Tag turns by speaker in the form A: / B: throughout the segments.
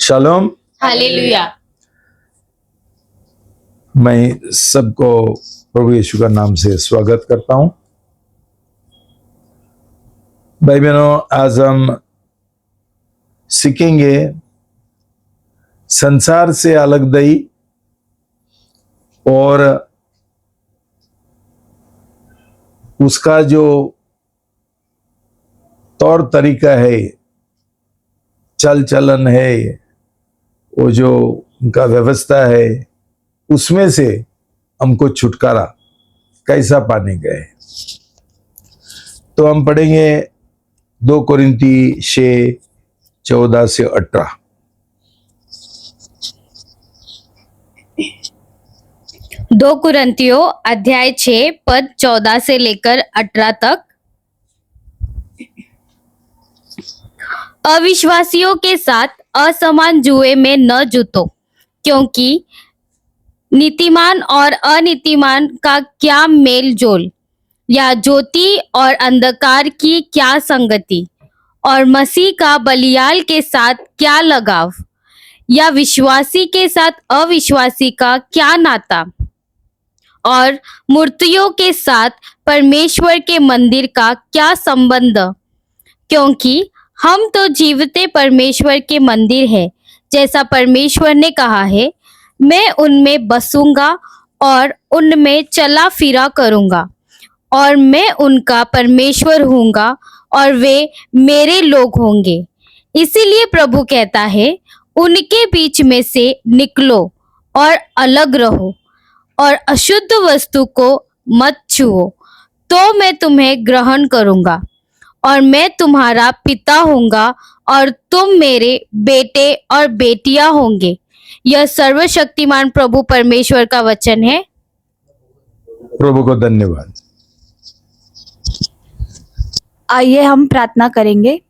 A: Shalom.
B: Hallelujah.
A: मैं सबको प्रभु यीशु का नाम से स्वागत करता हूं। भाई बहनों, आज हम सीखेंगे संसार से अलग दई और उसका जो तौर तरीका है, चल चलन है, वो जो उनका व्यवस्था है, उसमें से हमको छुटकारा कैसा पाने गए। तो हम पढ़ेंगे 2 कोरिन्ती 6:14-18।
B: दो कुरिन्थियों अध्याय 6 पद 14 से लेकर 18 तक। अविश्वासियों के साथ असमान जुए में न जुटो, क्योंकि नीतिमान और अनीतिमान का क्या मेल जोल, या ज्योति और अंधकार की क्या संगति, और मसीह का बलियाल के साथ क्या लगाव, या विश्वासी के साथ अविश्वासी का क्या नाता, और मूर्तियों के साथ परमेश्वर के मंदिर का क्या संबंध, क्योंकि हम तो जीवते परमेश्वर के मंदिर है, जैसा परमेश्वर ने कहा है, मैं उनमें बसूंगा और उनमें चला फिरा करूंगा, और मैं उनका परमेश्वर हूँगा और वे मेरे लोग होंगे। इसीलिए प्रभु कहता है, उनके बीच में से निकलो और अलग रहो, और अशुद्ध वस्तु को मत छुओ, तो मैं तुम्हें ग्रहण करूंगा, और मैं तुम्हारा पिता होऊंगा और तुम मेरे बेटे और बेटियां होंगे। यह सर्वशक्तिमान प्रभु परमेश्वर का वचन है।
A: प्रभु को धन्यवाद।
C: आइए हम प्रार्थना करेंगे।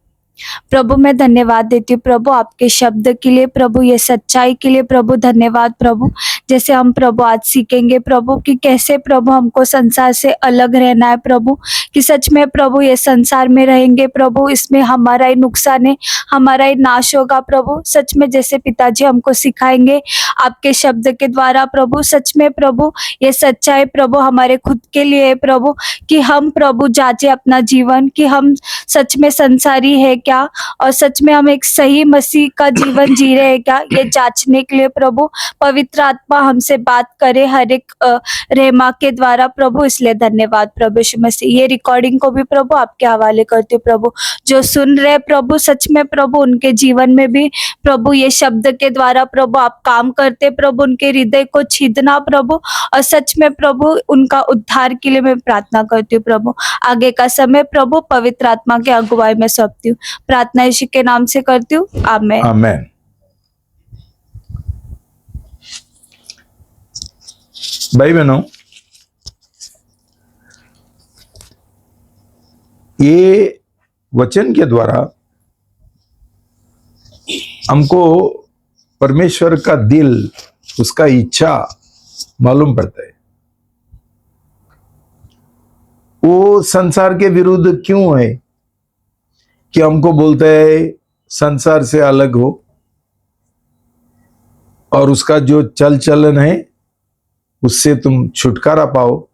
C: प्रभु मैं धन्यवाद देती हूँ प्रभु आपके शब्द के लिए, प्रभु ये सच्चाई के लिए प्रभु धन्यवाद प्रभु। जैसे हम प्रभु आज सीखेंगे प्रभु कि कैसे प्रभु हमको संसार से अलग रहना है प्रभु, कि सच में प्रभु ये संसार में रहेंगे प्रभु, इसमें हमारा ही नुकसान है, हमारा ही नाश होगा प्रभु। सच में जैसे पिताजी हमको सिखाएंगे आपके शब्द के द्वारा प्रभु, सच में प्रभु ये सच्चाई प्रभु हमारे खुद के लिए है प्रभु, कि हम प्रभु जांचे अपना जीवन कि हम सच में संसारी है क्या, और सच में हम एक सही मसीह का जीवन जी रहे हैं क्या, ये जांचने के लिए प्रभु पवित्र आत्मा हमसे बात करे हर एक रहमा के द्वारा प्रभु। इसलिए धन्यवाद प्रभु यीशु मसीह। ये रिकॉर्डिंग को भी प्रभु आपके हवाले करती हूँ प्रभु, जो सुन रहे प्रभु सच में प्रभु उनके जीवन में भी प्रभु ये शब्द के द्वारा प्रभु आप काम करते प्रभु, उनके हृदय को छीदना प्रभु, और सच में प्रभु उनका उद्धार के लिए मैं प्रार्थना करती हूँ प्रभु। आगे का समय प्रभु पवित्र आत्मा के अगुवाई में सौंपती हूँ, प्रार्थना यीशु के नाम से करती हूँ, आमीन।
A: आमीन। भाई बहनों, ये वचन के द्वारा हमको परमेश्वर का दिल, उसका इच्छा मालूम पड़ता है। वो संसार के विरुद्ध क्यों है कि हमको बोलता है संसार से अलग हो और उसका जो चल चलन है उससे तुम छुटकारा पाओ।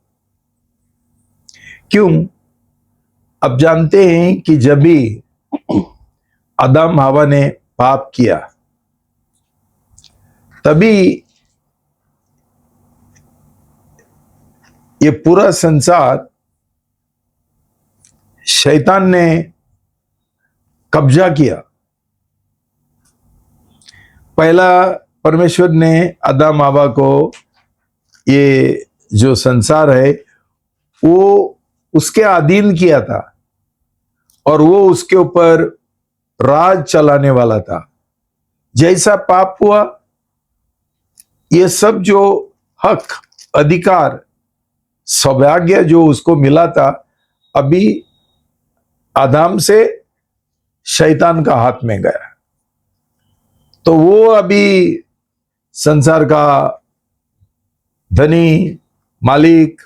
A: क्यों? अब जानते हैं कि जब भी आदम हवा ने पाप किया, तभी ये पूरा संसार शैतान ने कब्जा किया। पहला परमेश्वर ने आदम हवा को ये जो संसार है वो उसके अधीन किया था, और वो उसके ऊपर राज चलाने वाला था। जैसा पाप हुआ, ये सब जो हक, अधिकार, सौभाग्य जो उसको मिला था, अभी आदम से शैतान का हाथ में गया। तो वो अभी संसार का धनी, मालिक,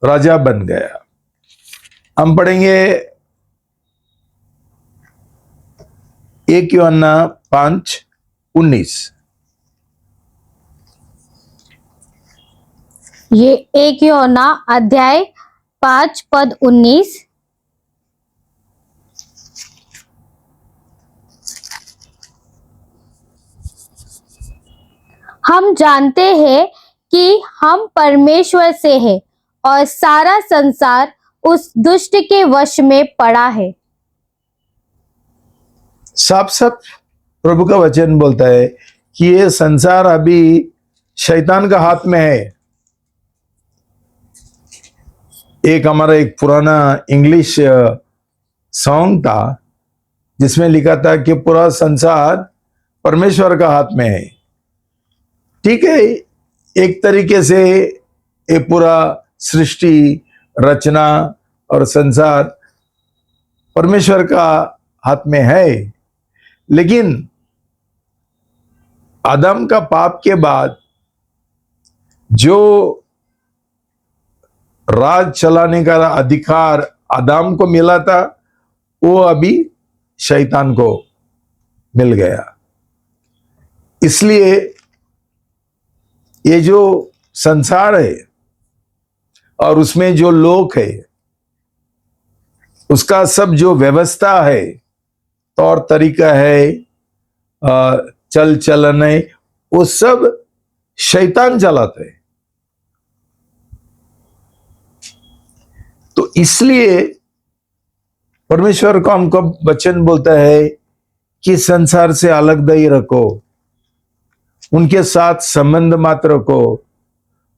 A: राजा बन गया। हम पढ़ेंगे 1 यूहन्ना 5 19।
B: ये 1 यूहन्ना अध्याय 5 पद 19। हम जानते हैं कि हम परमेश्वर से हैं और सारा संसार उस दुष्ट के वश में पड़ा है।
A: साफ साफ प्रभु का वचन बोलता है कि ये संसार अभी शैतान का हाथ में है। एक हमारा एक पुराना इंग्लिश सॉन्ग था जिसमें लिखा था कि पूरा संसार परमेश्वर का हाथ में है। ठीक है, एक तरीके से ये पूरा सृष्टि, रचना और संसार परमेश्वर का हाथ में है, लेकिन आदम का पाप के बाद जो राज चलाने का अधिकार आदम को मिला था वो अभी शैतान को मिल गया। इसलिए ये जो संसार है और उसमें जो लोग है, उसका सब जो व्यवस्था है, तौर तरीका है, चल चलन है, वो सब शैतान चलाता है। तो इसलिए परमेश्वर को हमको वचन बोलता है कि संसार से अलग दही रखो, उनके साथ संबंध मत रखो,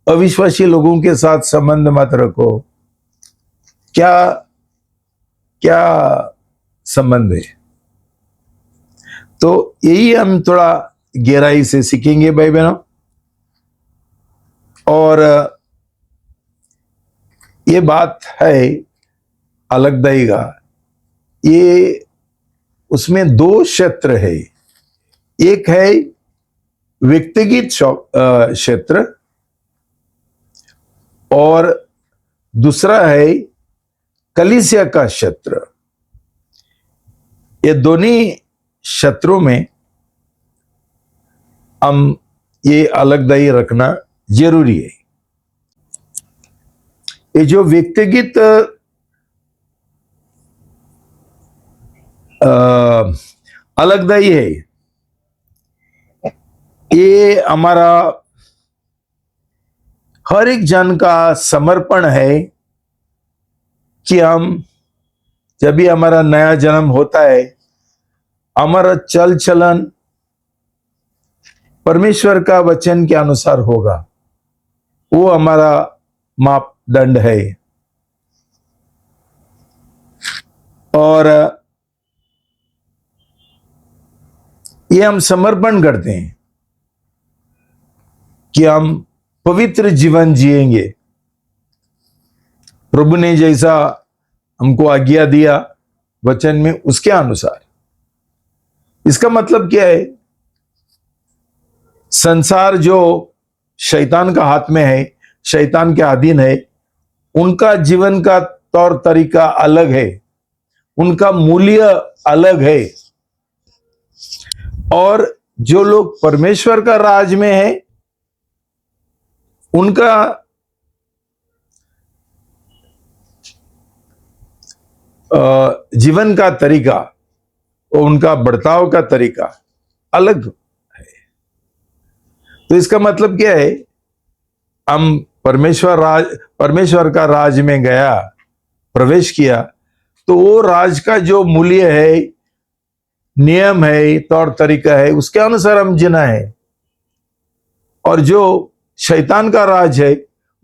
A: अविश्वासी लोगों के साथ संबंध मत रखो। क्या क्या संबंध है? तो यही हम थोड़ा गहराई से सीखेंगे भाई बहनों। और ये बात है अलग दही का, ये उसमें 2 क्षेत्र है। एक है व्यक्तिगत क्षेत्र और दूसरा है कलीसिया का क्षेत्र। ये दोनों क्षेत्रों में हम ये अलग दही रखना जरूरी है। ये जो व्यक्तिगत अलग दही है, ये हमारा हर एक जन का समर्पण है कि हम जब भी हमारा नया जन्म होता है, हमारा चल चलन परमेश्वर का वचन के अनुसार होगा। वो हमारा मापदंड है। और ये हम समर्पण करते हैं कि हम पवित्र जीवन जिएंगे, प्रभु ने जैसा हमको आज्ञा दिया वचन में उसके अनुसार। इसका मतलब क्या है? संसार जो शैतान का हाथ में है, शैतान के अधीन है, उनका जीवन का तौर तरीका अलग है, उनका मूल्य अलग है। और जो लोग परमेश्वर का राज में है, उनका जीवन का तरीका और उनका बर्ताव का तरीका अलग है। तो इसका मतलब क्या है? हम परमेश्वर का राज में गया, प्रवेश किया, तो वो राज का जो मूल्य है, नियम है, तौर तरीका है, उसके अनुसार हम जीना है। और जो शैतान का राज है,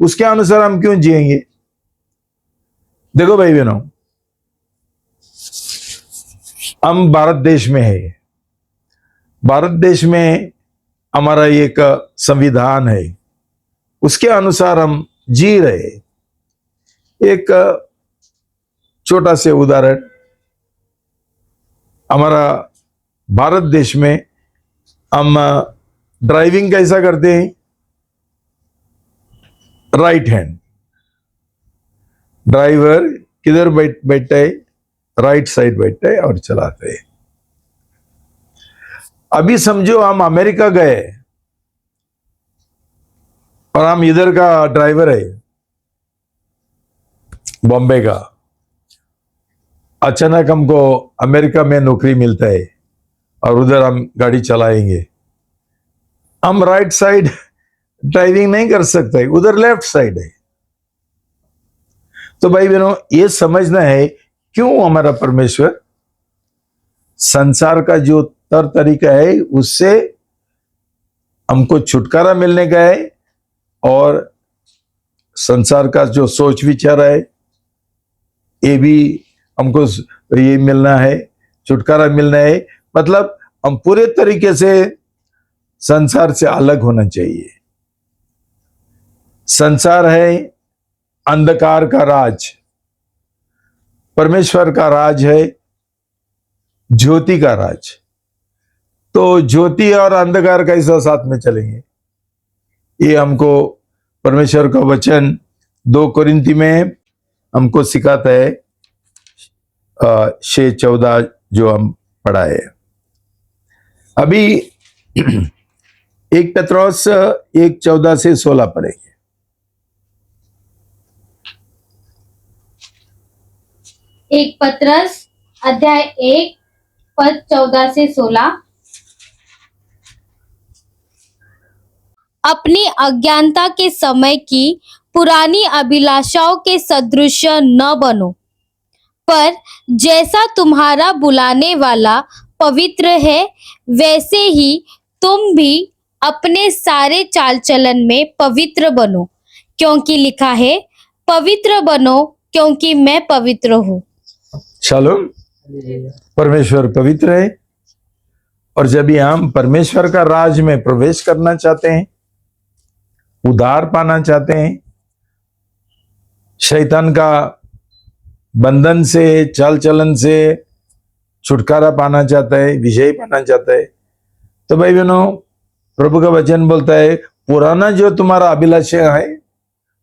A: उसके अनुसार हम क्यों जिएंगे? देखो भाई बहनों, हम भारत देश में है। भारत देश में हमारा एक संविधान है, उसके अनुसार हम जी रहे। एक छोटा से उदाहरण, हमारा भारत देश में हम ड्राइविंग कैसा करते हैं? Right hand. ड्राइवर किधर बैठता है? राइट साइड बैठता है और चलाते हैं। अभी समझो हम अमेरिका गए और हम इधर का ड्राइवर है, बॉम्बे का। अचानक हमको अमेरिका में नौकरी मिलता है और उधर हम गाड़ी चलाएंगे। हम राइट साइड ड्राइविंग नहीं कर सकते, उधर लेफ्ट साइड है। तो भाई बहनों, ये समझना है क्यों हमारा परमेश्वर संसार का जो तरीका है उससे हमको छुटकारा मिलने का है, और संसार का जो सोच विचार है ये भी हमको ये मिलना है, छुटकारा मिलना है। मतलब हम पूरे तरीके से संसार से अलग होना चाहिए। संसार है अंधकार का राज, परमेश्वर का राज है ज्योति का राज। तो ज्योति और अंधकार कैसा साथ में चलेंगे? ये हमको परमेश्वर का वचन 2 कोरिन्थी में हमको सिखाता है, 6:14 जो हम पढ़ा है। अभी 1 पत्रोस 1:14 से 16 पढ़ेंगे।
B: 1 पत्रस अध्याय 1 पद 14 से 16। अपनी अज्ञानता के समय की पुरानी अभिलाषाओं के सदृश न बनो, पर जैसा तुम्हारा बुलाने वाला पवित्र है वैसे ही तुम भी अपने सारे चाल चलन में पवित्र बनो, क्योंकि लिखा है, पवित्र बनो क्योंकि मैं पवित्र हूँ।
A: शालोम। परमेश्वर पवित्र है, और जब भी हम परमेश्वर का राज में प्रवेश करना चाहते हैं, उद्धार पाना चाहते हैं, शैतान का बंधन से, चाल चलन से छुटकारा पाना चाहता है, विजय पाना चाहता है, तो भाई बहनों, प्रभु का वचन बोलता है पुराना जो तुम्हारा अभिलाषा है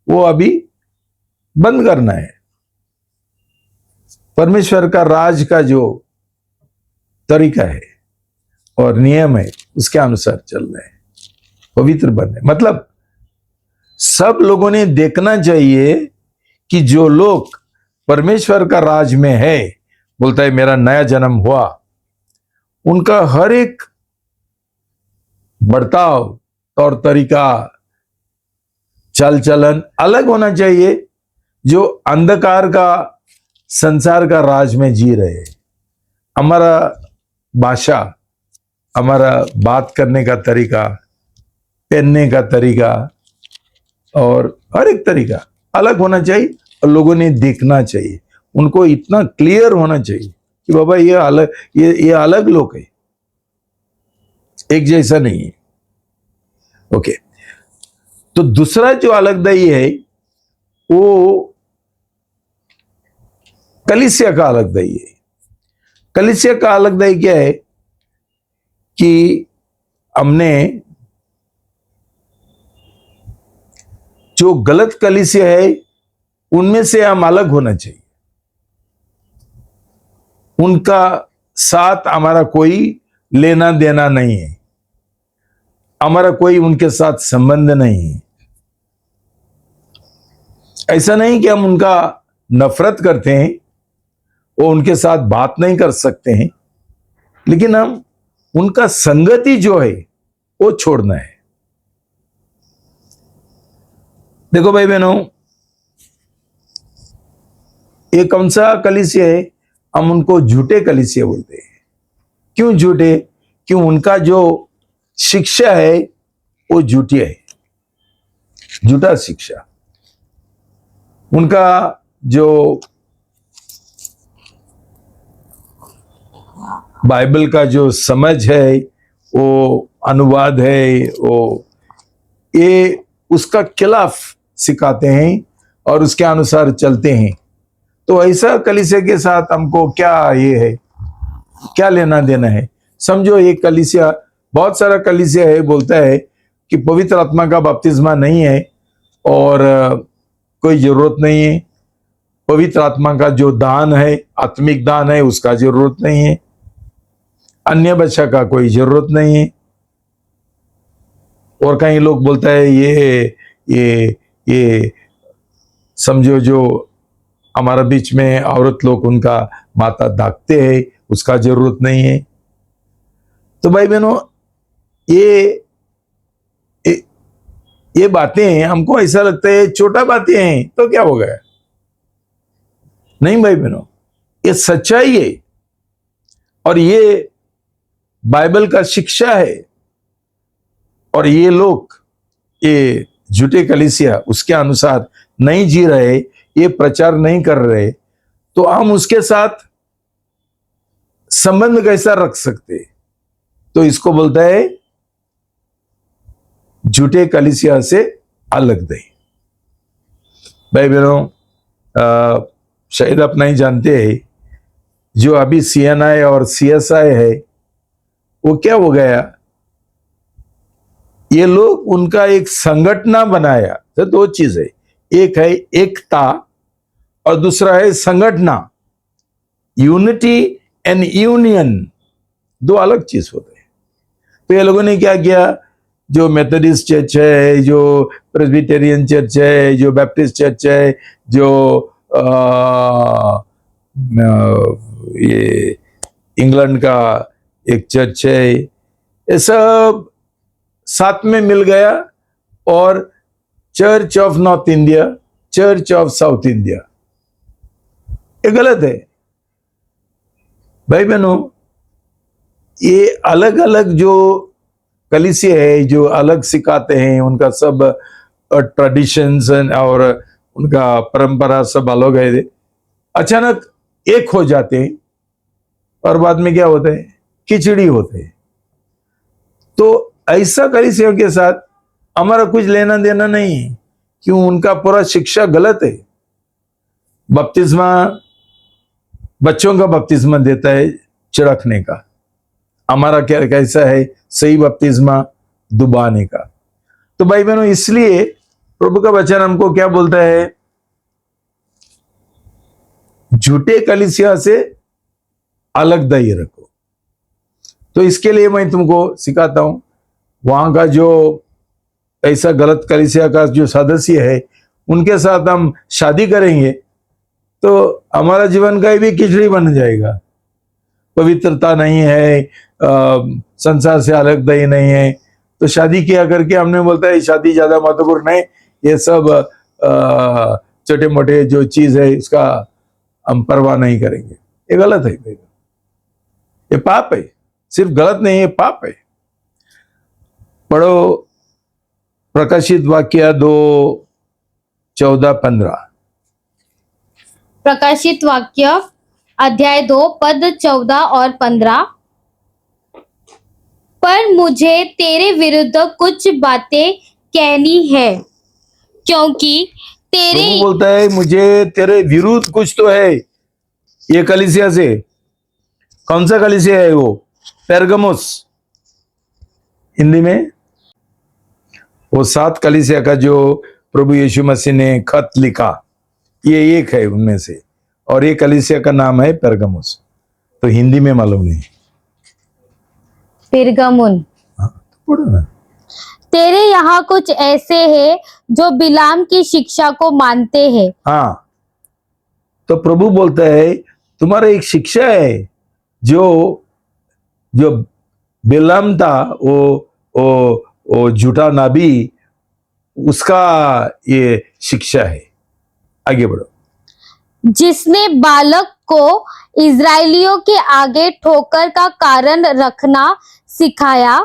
A: वो अभी बंद करना है। परमेश्वर का राज का जो तरीका है और नियम है उसके अनुसार चलना है, पवित्र बनना है। मतलब सब लोगों ने देखना चाहिए कि जो लोग परमेश्वर का राज में है, बोलता है मेरा नया जन्म हुआ, उनका हर एक बर्ताव, तौर तरीका, चाल चलन अलग होना चाहिए जो अंधकार का संसार का राज में जी रहे हैं। हमारा भाषा, हमारा बात करने का तरीका, पहनने का तरीका और हर एक तरीका अलग होना चाहिए, और लोगों ने देखना चाहिए, उनको इतना क्लियर होना चाहिए कि बाबा ये अलग, ये अलग लोग है, एक जैसा नहीं है। ओके, तो दूसरा जो अलगदाई है वो कलीसिया का अलगदाई है। कलीसिया का अलगदाई क्या है कि हमने जो गलत कलीसिया है उनमें से हम अलग होना चाहिए। उनका साथ हमारा कोई लेना देना नहीं है, हमारा कोई उनके साथ संबंध नहीं है। ऐसा नहीं कि हम उनका नफरत करते हैं, वो उनके साथ बात नहीं कर सकते हैं, लेकिन हम उनका संगति जो है वो छोड़ना है। देखो भाई बहनों, ये कौन सा कलीसिया है? हम उनको झूठे कलीसिया बोलते हैं। क्यों झूठे? क्यों उनका जो शिक्षा है वो झूठी है, झूठा शिक्षा। उनका जो बाइबल का जो समझ है, वो अनुवाद है, वो ये उसका खिलाफ सिखाते हैं और उसके अनुसार चलते हैं। तो ऐसा कलीसिया के साथ हमको क्या ये है, क्या लेना देना है? समझो एक कलीसिया, बहुत सारा कलीसिया है, बोलता है कि पवित्र आत्मा का बपतिस्मा नहीं है और कोई जरूरत नहीं है, पवित्र आत्मा का जो दान है, आत्मिक दान है, उसका जरूरत नहीं है। अन्य भाषा का कोई जरूरत नहीं है। और कहीं लोग बोलता है ये समझो जो हमारा बीच में औरत लोग उनका माथा ढकते हैं, उसका जरूरत नहीं है। तो भाई बहनों, ये बातें हमको ऐसा लगता है छोटा बातें हैं तो क्या हो गया। नहीं भाई बहनों, ये सच्चाई है और ये बाइबल का शिक्षा है। और ये लोग, ये झूठे कलीसिया उसके अनुसार नहीं जी रहे, ये प्रचार नहीं कर रहे, तो हम उसके साथ संबंध कैसा रख सकते। तो इसको बोलता है झूठे कलीसिया से अलग दे। भाई बहनों, शायद आप नहीं जानते हैं, जो अभी CNI और CSI है वो क्या हो गया, ये लोग उनका एक संगठन बनाया। तो दो चीज है, एक है एकता और दूसरा है संगठन। यूनिटी एंड यूनियन दो अलग चीज होते हैं। तो ये लोगों ने क्या किया, जो मेथोडिस्ट चर्च है, जो प्रेस्बिटेरियन चर्च है, जो बैप्टिस्ट चर्च है, जो ये इंग्लैंड का एक चर्च है, ये सब साथ में मिल गया और church of north India, church of south India. ये गलत है भाई बहनों। ये अलग अलग जो कलीसिया है, जो अलग सिखाते हैं, उनका सब ट्रेडिशंस और उनका परंपरा सब अलग है, अचानक एक हो जाते हैं और बाद में क्या होता है, खिचड़ी होते हैं। तो ऐसा कलीसिया के साथ हमारा कुछ लेना देना नहीं है, क्यों, उनका पूरा शिक्षा गलत है। बपतिस्मा, बच्चों का बपतिस्मा देता है छिड़कने का, हमारा क्या कैसा है, सही बपतिस्मा डुबाने का। तो भाई बहनों, इसलिए प्रभु का वचन हमको क्या बोलता है, झूठे कलीसिया से अलग दही रखो। तो इसके लिए मैं तुमको सिखाता हूं, वहां का जो ऐसा गलत कलीसिया का जो सदस्य है उनके साथ हम शादी करेंगे तो हमारा जीवन का भी खिचड़ी बन जाएगा। पवित्रता नहीं है, संसार से अलग दही नहीं है, तो शादी किया करके हमने बोलता है शादी ज्यादा महत्वपूर्ण है, ये सब छोटे मोटे जो चीज है उसका हम परवाह नहीं करेंगे। ये गलत है, ये पाप है। सिर्फ गलत नहीं, ये पाप है। पढ़ो प्रकाशित वाक्य 2:14-15।
B: प्रकाशित वाक्य अध्याय 2 पद 14 और 15। पर मुझे तेरे विरुद्ध कुछ बातें कहनी है, क्योंकि तेरे
A: प्रभु बोलता है मुझे तेरे विरुद्ध कुछ तो है। ये कलीसिया से, कौन सा कलीसिया है वो, पेरगमुस हिंदी में, वो 7 कलीसिया का जो प्रभु यीशु मसीह ने खत लिखा, ये एक है उनमें से, और ये कलीसिया का नाम है पेरगमुस। तो हिंदी में मालूम नहीं,
B: पिरगमुन।
A: पढ़ो ना।
B: तेरे यहाँ कुछ ऐसे हैं जो बिलाम की शिक्षा को मानते हैं।
A: हाँ, तो प्रभु बोलता है तुम्हारा एक शिक्षा है, जो बिलाम था, वो झूठा नबी, उसका ये शिक्षा है। आगे बढ़ो।
B: जिसने बालक को इजरायलियों के आगे ठोकर का कारण रखना सिखाया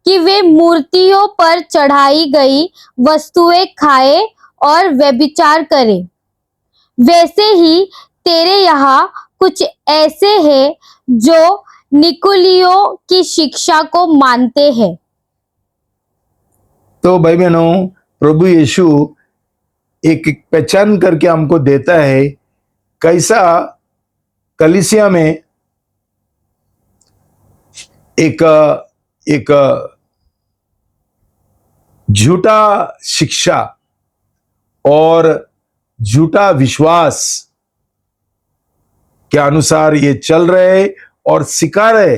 B: कि वे मूर्तियों पर चढ़ाई गई वस्तुएं खाए और व्यभिचार करें। वैसे ही तेरे यहाँ कुछ ऐसे हैं जो निकुलियों की शिक्षा को मानते हैं।
A: तो भाई बहनों, प्रभु यीशु एक पहचान करके हमको देता है, कैसा कलीसिया में एक झूठा शिक्षा और झूठा विश्वास के अनुसार ये चल रहे और सिखा रहे।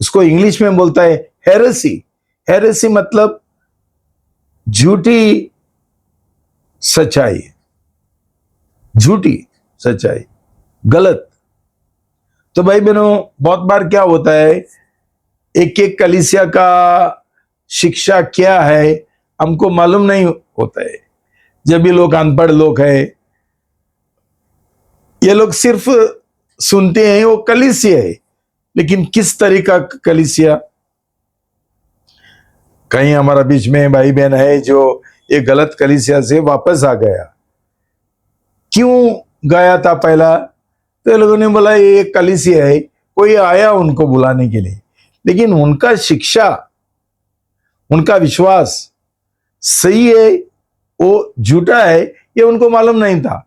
A: उसको इंग्लिश में बोलता है हेरेसी। हेरेसी मतलब झूठी सच्चाई, झूठी सच्चाई, गलत। तो भाई बहनों, बहुत बार क्या होता है, एक एक कलीसिया का शिक्षा क्या है हमको मालूम नहीं होता है। जब ये लोग अनपढ़ लोग हैं, ये लोग सिर्फ सुनते हैं वो कलीसिया है, लेकिन किस तरीका का कलीसिया। कहीं हमारा बीच में भाई बहन है जो ये गलत कलीसिया से वापस आ गया। क्यों गया था पहला? तो ये लोगों ने बोला ये एक कलीसिया है, कोई आया उनको बुलाने के लिए, लेकिन उनका शिक्षा, उनका विश्वास सही है वो झूठा है ये उनको मालूम नहीं था।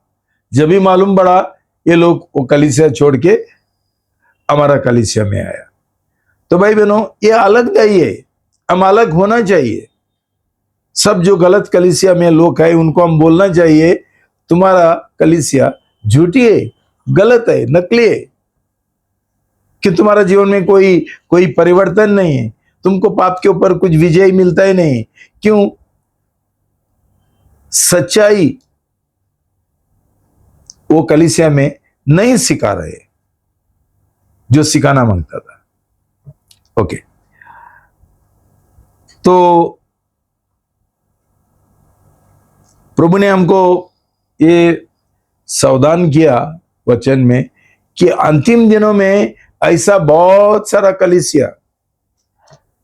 A: जब भी मालूम पड़ा ये लोग वो कलीसिया छोड़ के हमारा कलीसिया में आया। तो भाई बहनों, ये अलग नहीं है, हम अलग होना चाहिए। सब जो गलत कलीसिया में लोग हैं उनको हम बोलना चाहिए तुम्हारा कलीसिया झूठी है, गलत है, नकली है, कि तुम्हारा जीवन में कोई परिवर्तन नहीं है, तुमको पाप के ऊपर कुछ विजय मिलता ही नहीं। क्यों? सच्चाई वो कलीसिया में नहीं सिखा रहे जो सिखाना मांगता था। ओके, तो प्रभु ने हमको ये सावधान किया वचन में कि अंतिम दिनों में ऐसा बहुत सारा कलीसिया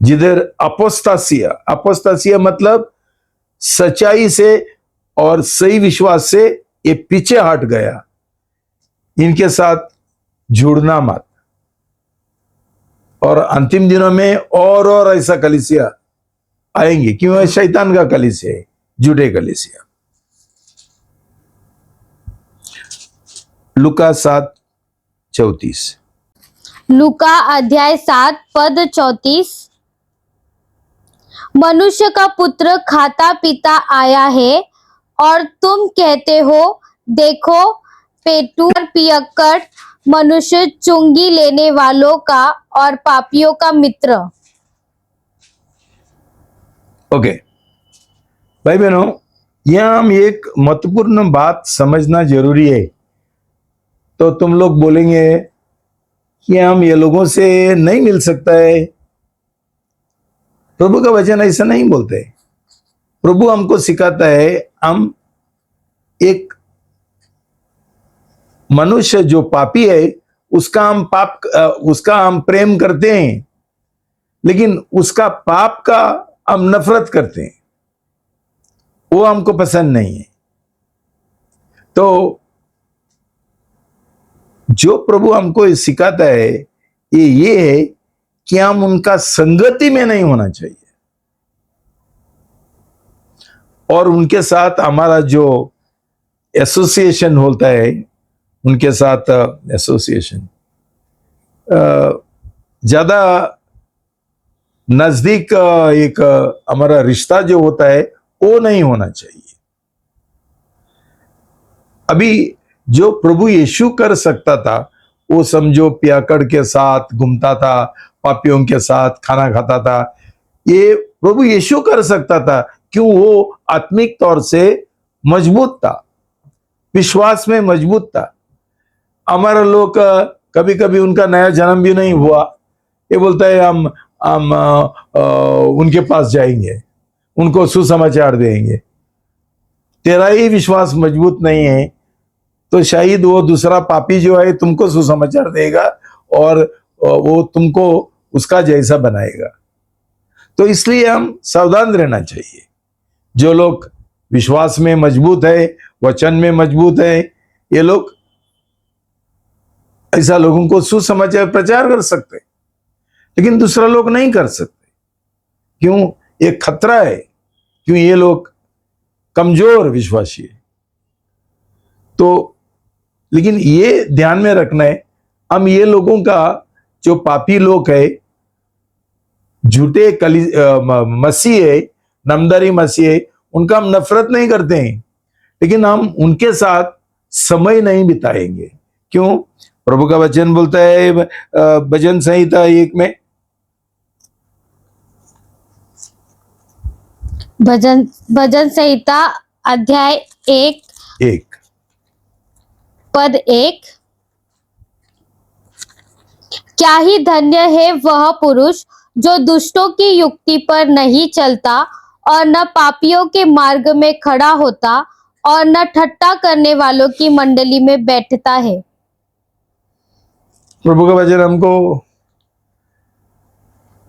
A: जिधर अपोस्तासिया मतलब सच्चाई से और सही विश्वास से ये पीछे हट गया, इनके साथ जुड़ना मत। और अंतिम दिनों में और ऐसा कलीसिया आएंगे, क्यों? है शैतान का कलीसिया है, झूठे कलीसिया। लुका 7:34।
B: लूका अध्याय 7 पद 34। मनुष्य का पुत्र खाता पीता आया है और तुम कहते हो देखो पेटू और पियक्कड़, मनुष्य चुंगी लेने वालों का और पापियों का मित्र।
A: ओके भाई बहनों, यहां हम एक महत्वपूर्ण बात समझना जरूरी है। तो तुम लोग बोलेंगे कि हम ये लोगों से नहीं मिल सकता है। प्रभु का वचन ऐसा नहीं बोलते। प्रभु हमको सिखाता है हम एक मनुष्य जो पापी है उसका हम प्रेम करते हैं, लेकिन उसका पाप का हम नफरत करते हैं, वो हमको पसंद नहीं है। तो जो प्रभु हमको सिखाता है ये है कि हम उनका संगति में नहीं होना चाहिए, और उनके साथ हमारा जो एसोसिएशन होता है, उनके साथ एसोसिएशन ज्यादा नजदीक एक हमारा रिश्ता जो होता है वो नहीं होना चाहिए। अभी जो प्रभु यीशु कर सकता था वो समझो पियाकड़ के साथ घूमता था, पापियों के साथ खाना खाता था, ये प्रभु यीशु कर सकता था। क्यों? वो आत्मिक तौर से मजबूत था, विश्वास में मजबूत था। हमारा लोग कभी कभी उनका नया जन्म भी नहीं हुआ, ये बोलता है हम उनके पास जाएंगे, उनको सुसमाचार देंगे। तेरा ही विश्वास मजबूत नहीं है तो शायद वो दूसरा पापी जो है तुमको सुसमाचार देगा और वो तुमको उसका जैसा बनाएगा। तो इसलिए हम सावधान रहना चाहिए। जो लोग विश्वास में मजबूत है, वचन में मजबूत है, ये लोग ऐसा लोगों को सुसमाचार प्रचार कर सकते, लेकिन दूसरा लोग नहीं कर सकते। क्यों? ये खतरा है। क्यों? ये लोग कमजोर विश्वासी है। तो लेकिन ये ध्यान में रखना है, हम ये लोगों का जो पापी लोग है, झूठे मसीह है, नामधारी मसीह है, उनका हम नफरत नहीं करते हैं, लेकिन हम उनके साथ समय नहीं बिताएंगे। क्यों? प्रभु का वचन बोलता है भजन संहिता 1 में
B: भजन भजन संहिता अध्याय 1 पद 1। क्या ही धन्य है वह पुरुष जो दुष्टों की युक्ति पर नहीं चलता और न पापियों के मार्ग में खड़ा होता और न ठट्ठा करने वालों की मंडली में बैठता है।
A: प्रभु का वचन हमको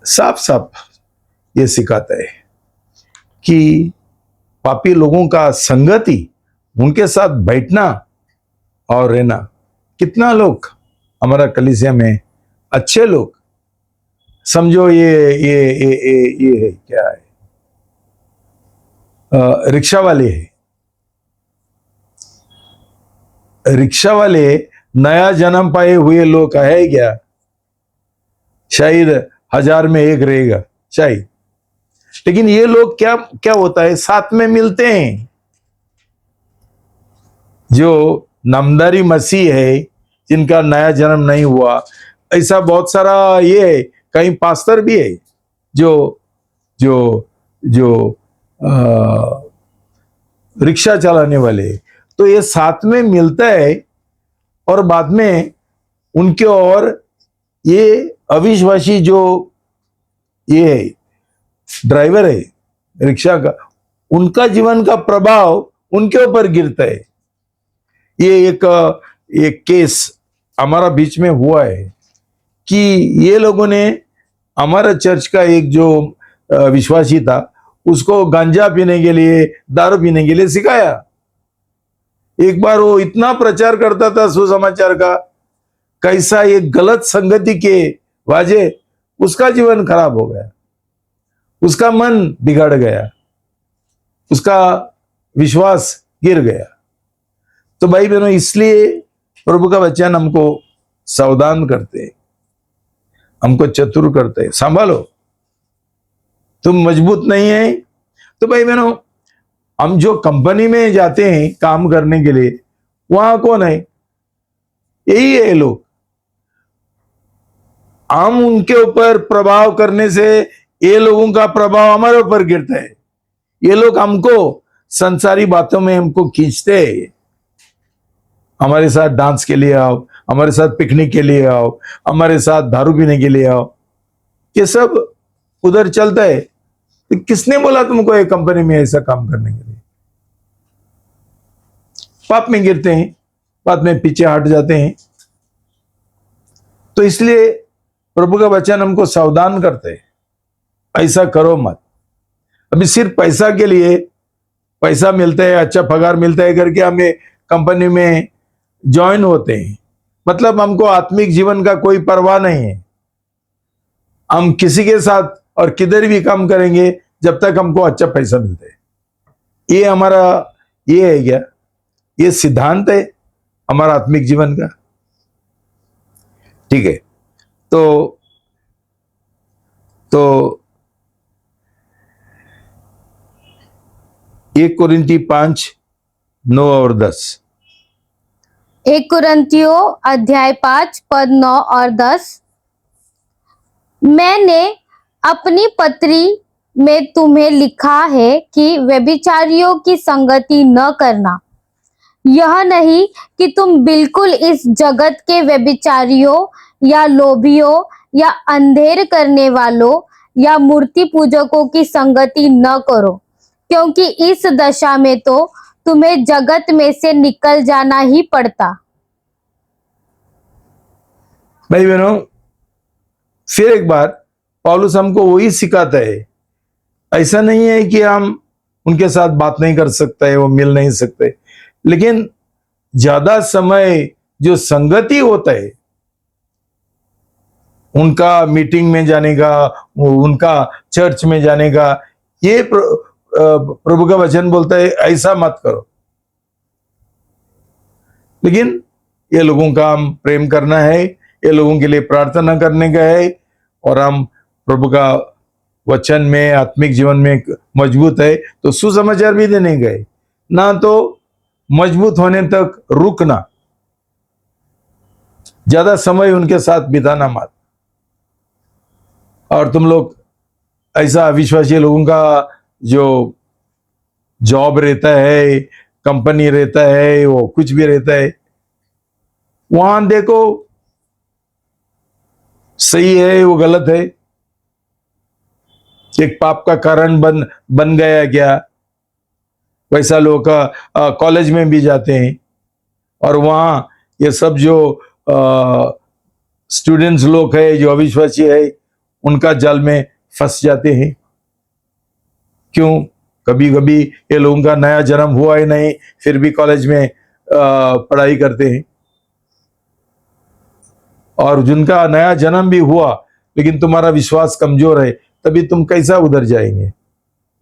A: साफ साफ ये सिखाता है कि पापी लोगों का संगति, उनके साथ बैठना और रहना। कितना लोग हमारा कलीसिया में अच्छे लोग, समझो ये है, क्या है, रिक्शा वाले है। रिक्शा वाले नया जन्म पाए हुए लोग है क्या? शायद 1000 में एक रहेगा शायद। लेकिन ये लोग क्या क्या होता है, साथ में मिलते हैं। जो नामदारी मसीह है, जिनका नया जन्म नहीं हुआ, ऐसा बहुत सारा ये है। कहीं पास्टर भी है जो जो जो रिक्शा चलाने वाले। तो ये साथ में मिलता है और बाद में उनके और ये अविश्वासी जो ये है, ड्राइवर है रिक्शा का, उनका जीवन का प्रभाव उनके ऊपर गिरता है। ये एक केस हमारा बीच में हुआ है कि ये लोगों ने हमारा चर्च का एक जो विश्वासी था, उसको गांजा पीने के लिए, दारू पीने के लिए सिखाया। एक बार वो इतना प्रचार करता था सुसमाचार का, कैसा ये गलत संगति के वजह उसका जीवन खराब हो गया, उसका मन बिगड़ गया, उसका विश्वास गिर गया। तो भाई बहनों, इसलिए प्रभु का वचन हमको सावधान करते हैं, हमको चतुर करते हैं। संभालो, तुम मजबूत नहीं है तो भाई बहनों, हम जो कंपनी में जाते हैं काम करने के लिए, वहां कौन है? यही है लोग। हम उनके ऊपर प्रभाव करने से ये लोगों का प्रभाव हमारे ऊपर गिरता है। ये लोग हमको संसारी बातों में हमको खींचते हैं। हमारे साथ डांस के लिए आओ, हमारे साथ पिकनिक के लिए आओ, हमारे साथ दारू पीने के लिए आओ, ये सब उधर चलता है। तो किसने बोला तुमको एक कंपनी में ऐसा काम करने के लिए? पाप में गिरते हैं, बाद में पीछे हट जाते हैं। तो इसलिए प्रभु का वचन हमको सावधान करते हैं, ऐसा करो मत। अभी सिर्फ पैसा के लिए, पैसा मिलता है, अच्छा पगार मिलता है करके हमें कंपनी में ज्वाइन होते हैं, मतलब हमको आत्मिक जीवन का कोई परवाह नहीं है। हम किसी के साथ और किधर भी काम करेंगे जब तक हमको अच्छा पैसा मिलता है। ये हमारा ये है क्या? ये सिद्धांत है हमारा आत्मिक जीवन का। ठीक है, तो 1 कोरिन्थी 5:9 और 10।
B: 1 कुरिन्थियों अध्याय 5 पद 9 और 10। मैंने अपनी पत्री में तुम्हें लिखा है कि व्यभिचारियों की संगति न करना। यह नहीं कि तुम बिल्कुल इस जगत के व्यभिचारियों या लोभियों या अंधेर करने वालों या मूर्ति पूजकों की संगति न करो, क्योंकि इस दशा में तो तुम्हें जगत में से निकल जाना ही पड़ता।
A: भाई बहनों, फिर एक बार पौलुस हमको वही सिखाता है। ऐसा नहीं है कि हम उनके साथ बात नहीं कर सकते, वो मिल नहीं सकते, लेकिन ज्यादा समय जो संगति होता है, उनका मीटिंग में जाने का, उनका चर्च में जाने का, ये प्रभु का वचन बोलता है ऐसा मत करो। लेकिन ये लोगों का हम प्रेम करना है, ये लोगों के लिए प्रार्थना करने का है, और हम प्रभु का वचन में, आत्मिक जीवन में मजबूत है तो सुसमाचार भी देने गए ना, तो मजबूत होने तक रुकना, ज्यादा समय उनके साथ बिताना मत। और तुम लोग ऐसा अविश्वासी लोगों का जो जॉब रहता है, कंपनी रहता है, वो कुछ भी रहता है, वहां देखो सही है वो गलत है, एक पाप का कारण बन गया क्या। वैसा लोग कॉलेज में भी जाते हैं और वहां ये सब जो स्टूडेंट्स लोग है, जो अविश्वासी है, उनका जाल में फंस जाते हैं। क्यों? कभी कभी ये लोगों का नया जन्म हुआ ही नहीं, फिर भी कॉलेज में पढ़ाई करते हैं। और जिनका नया जन्म भी हुआ लेकिन तुम्हारा विश्वास कमजोर है, तभी तुम कैसा उधर जाएंगे।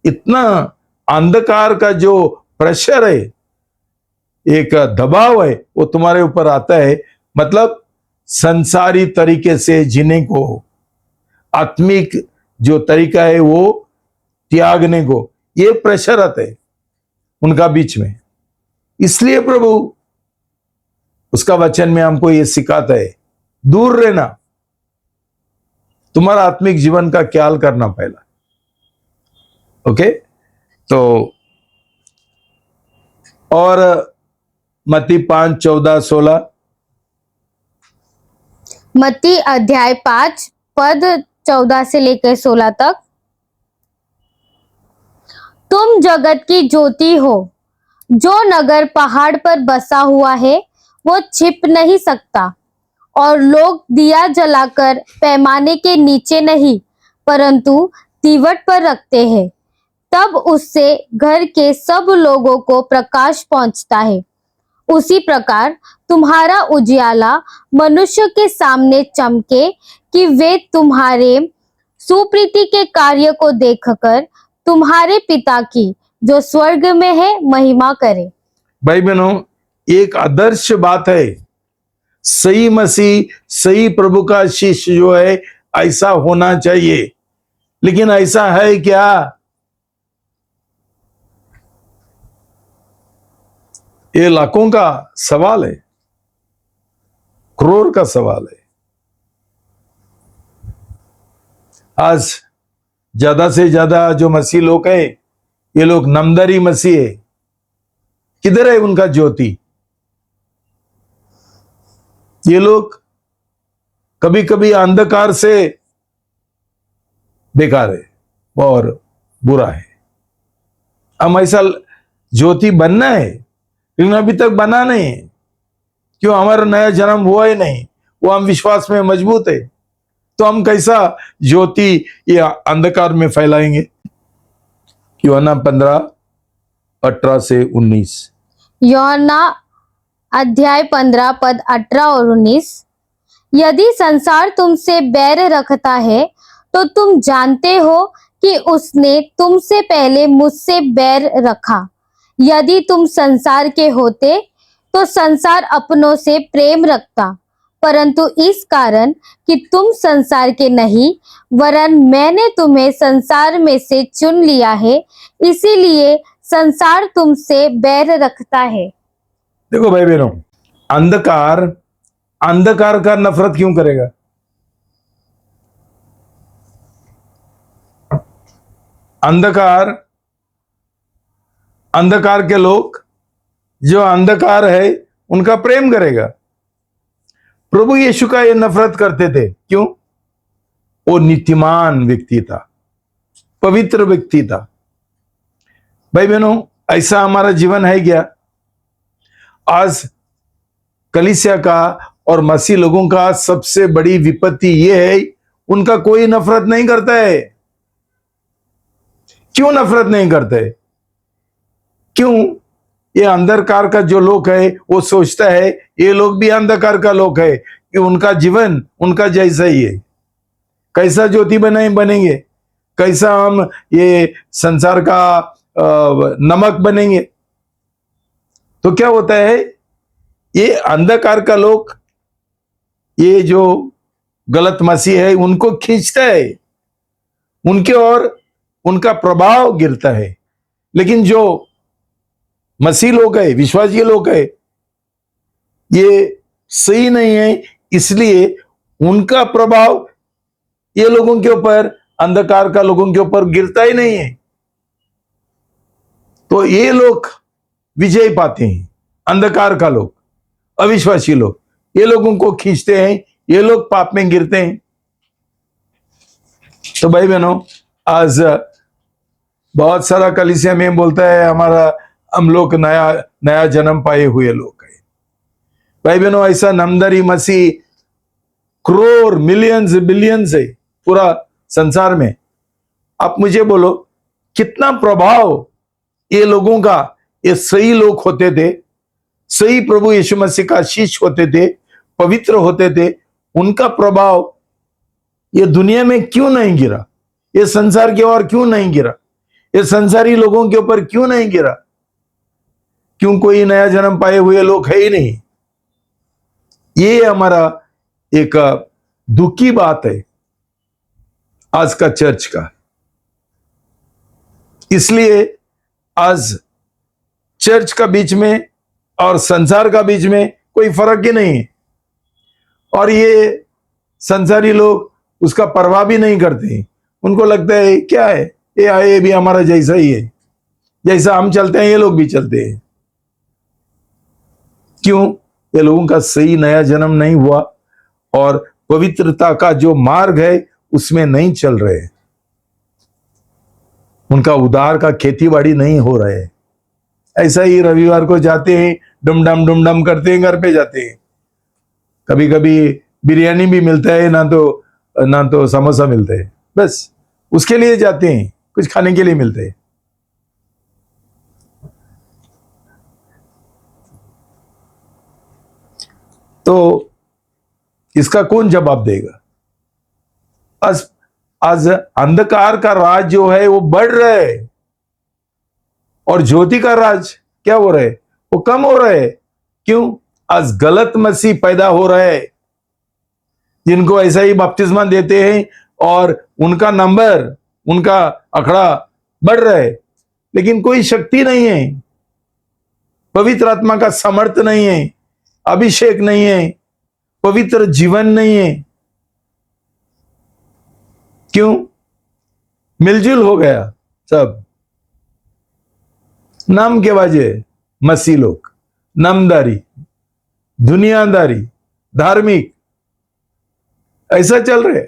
A: इतना अंधकार का जो प्रेशर है, एक दबाव है, वो तुम्हारे ऊपर आता है। मतलब संसारी तरीके से जीने को, आत्मिक जो तरीका है वो त्यागने को, ये प्रेशर आता है उनका बीच में। इसलिए प्रभु उसका वचन में हमको ये सिखाता है, दूर रहना, तुम्हारा आत्मिक जीवन का ख्याल करना पहला। ओके, तो और मत्ती 5:14-16,
B: मत्ती अध्याय 5 पद 14 से लेकर 16 तक। तुम जगत की ज्योति हो। जो नगर पहाड़ पर बसा हुआ है वो छिप नहीं सकता, और लोग दिया जलाकर पैमाने के नीचे नहीं परंतु दीवट पर रखते हैं, तब उससे घर के सब लोगों को प्रकाश पहुंचता है। उसी प्रकार तुम्हारा उजियाला मनुष्य के सामने चमके, कि वे तुम्हारे सुप्रीति के कार्य को देखकर तुम्हारे पिता की जो स्वर्ग में है महिमा करे।
A: भाई बहनों, एक आदर्श बात है। सही मसीह, सही प्रभु का शिष्य जो है, ऐसा होना चाहिए। लेकिन ऐसा है क्या? ये लाखों का सवाल है, करोड़ का सवाल है। आज ज्यादा से ज्यादा जो मसीह लोग हैं, ये लोग नमदरी मसीह है। किधर है उनका ज्योति? ये लोग कभी कभी अंधकार से बेकार है और बुरा है। हम ऐसा ज्योति बनना है, लेकिन अभी तक बना नहीं है। क्यों? हमारा नया जन्म हुआ ही नहीं, वो हम विश्वास में मजबूत है, तो हम कैसा ज्योति ये अंधकार में फैलाएंगे। यूहन्ना 15:18-19।
B: यूहन्ना अध्याय 15 पद 18 और 19। यदि संसार तुमसे बैर रखता है तो तुम जानते हो कि उसने तुमसे पहले मुझसे बैर रखा। यदि तुम संसार के होते तो संसार अपनों से प्रेम रखता, परंतु इस कारण कि तुम संसार के नहीं वरन मैंने तुम्हें संसार में से चुन लिया है, इसीलिए संसार तुमसे बैर रखता है।
A: देखो भाई बहनों, अंधकार का नफरत क्यों करेगा? अंधकार के लोग, जो अंधकार है, उनका प्रेम करेगा। प्रभु यीशु का ये नफरत करते थे। क्यों? वो नीतिमान व्यक्ति था, पवित्र व्यक्ति था। भाई बहनों, ऐसा हमारा जीवन है क्या? आज कलीसिया का और मसीह लोगों का सबसे बड़ी विपत्ति ये है, उनका कोई नफरत नहीं करता है। क्यों नफरत नहीं करते? क्यों? ये अंधकार का जो लोग है वो सोचता है ये लोग भी अंधकार का लोग है, कि उनका जीवन उनका जैसा ही है। कैसा ज्योति बनेंगे, कैसा हम ये संसार का नमक बनेंगे। तो क्या होता है, ये अंधकार का लोग, ये जो गलत मसीह है, उनको खींचता है, उनके और उनका प्रभाव गिरता है। लेकिन जो मसीह लोग है, विश्वासी लोग है, ये सही नहीं है, इसलिए उनका प्रभाव ये लोगों के ऊपर, अंधकार का लोगों के ऊपर गिरता ही नहीं है। तो ये लोग विजय पाते हैं, अंधकार का लोग, अविश्वासी लोग, ये लोगों को खींचते हैं, ये लोग पाप में गिरते हैं। तो भाई बहनों, आज बहुत सारा कलीसिया में बोलता है हम लोग नया जन्म पाए हुए लोग हैं। भाई बहनों, ऐसा नमदरी मसीह करोड़ मिलियंस बिलियंस है पूरा संसार में। आप मुझे बोलो कितना प्रभाव ये लोगों का, ये सही लोग होते थे, सही प्रभु यीशु मसीह का शिष्य होते थे, पवित्र होते थे, उनका प्रभाव ये दुनिया में क्यों नहीं गिरा? ये संसार की ओर क्यों नहीं गिरा? ये संसारी लोगों के ऊपर क्यों नहीं गिरा? क्यों कोई नया जन्म पाए हुए लोग है ही नहीं? ये हमारा एक दुख की बात है आज का चर्च का। इसलिए आज चर्च का बीच में और संसार का बीच में कोई फर्क ही नहीं है, और ये संसारी लोग उसका परवाह भी नहीं करते। उनको लगता है क्या है, ये भी हमारा जैसा ही है, जैसा हम चलते हैं ये लोग भी चलते हैं। क्यों? ये लोगों का सही नया जन्म नहीं हुआ और पवित्रता का जो मार्ग है उसमें नहीं चल रहे, उनका उद्धार का खेतीबाड़ी नहीं हो रहा है। ऐसा ही रविवार को जाते हैं, डुमडम करते हैं, घर पे जाते हैं, कभी कभी बिरयानी भी मिलता है, ना तो समोसा मिलते हैं, बस उसके लिए जाते हैं, कुछ खाने के लिए मिलते हैं। तो इसका कौन जवाब देगा? आज अंधकार का राज जो है वो बढ़ रहा है और ज्योति का राज क्या हो रहा है? वो कम हो रहा है। क्यों? आज गलत मसीह पैदा हो रहा है, जिनको ऐसा ही बपतिस्मा देते हैं और उनका नंबर, उनका अखड़ा बढ़ रहा है, लेकिन कोई शक्ति नहीं है, पवित्र आत्मा का समर्थ नहीं है, अभिषेक नहीं है, पवित्र जीवन नहीं है। क्यों? मिलजुल हो गया सब, नाम के बाजे मसीह लोग, नामदारी, दुनियादारी, धार्मिक, ऐसा चल रहे।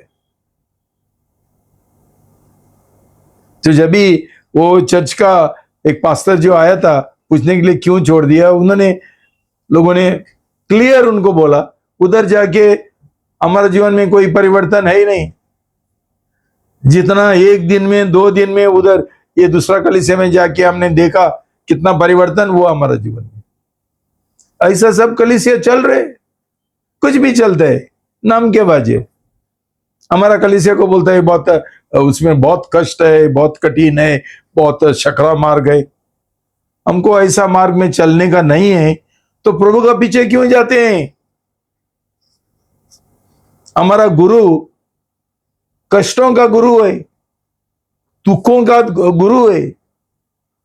A: तो जब भी वो चर्च का एक पास्टर जो आया था पूछने के लिए क्यों छोड़ दिया, लोगों ने क्लियर उनको बोला, उधर जाके हमारे जीवन में कोई परिवर्तन है ही नहीं, जितना एक दिन में 2 दिन में उधर ये दूसरा कलीसिया में जाके हमने देखा कितना परिवर्तन हुआ हमारा जीवन में। ऐसा सब कलीसिया चल रहे, कुछ भी चलता है, नाम के बाजे। हमारा कलीसिया को बोलता है बहुत, उसमें बहुत कष्ट है, बहुत कठिन है, बहुत शकरा मार्ग है। हमको ऐसा मार्ग में चलने का नहीं है, तो प्रभु का पीछे क्यों जाते हैं? हमारा गुरु कष्टों का गुरु है, दुखों का गुरु है।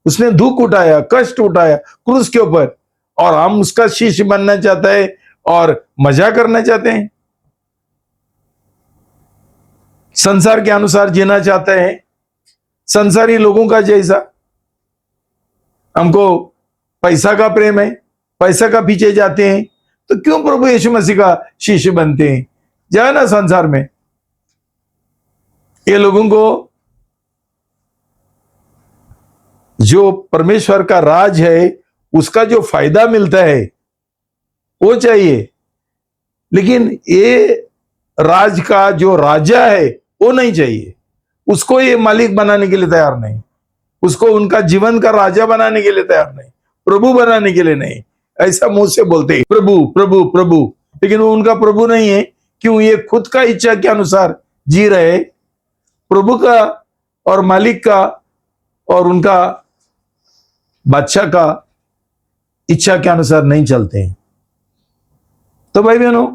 A: उसने दुख उठाया, कष्ट उठाया क्रूस के ऊपर, और हम उसका शिष्य बनना चाहते हैं और मजा करना चाहते हैं, संसार के अनुसार जीना चाहते हैं, संसारी लोगों का जैसा। हमको पैसा का प्रेम है, पैसा का पीछे जाते हैं, तो क्यों प्रभु यीशु मसीह का शिष्य बनते हैं? जाए ना संसार में। ये लोगों को जो परमेश्वर का राज है उसका जो फायदा मिलता है वो चाहिए, लेकिन ये राज का जो राजा है वो नहीं चाहिए। उसको ये मालिक बनाने के लिए तैयार नहीं, उसको उनका जीवन का राजा बनाने के लिए तैयार नहीं, प्रभु बनाने के लिए नहीं। ऐसा मुंह से बोलते हैं प्रभु प्रभु प्रभु, लेकिन वो उनका प्रभु नहीं है। क्यों? ये खुद का इच्छा के अनुसार जी रहे, प्रभु का और मालिक का और उनका बादशाह का इच्छा के अनुसार नहीं चलते हैं। तो भाई बहनों,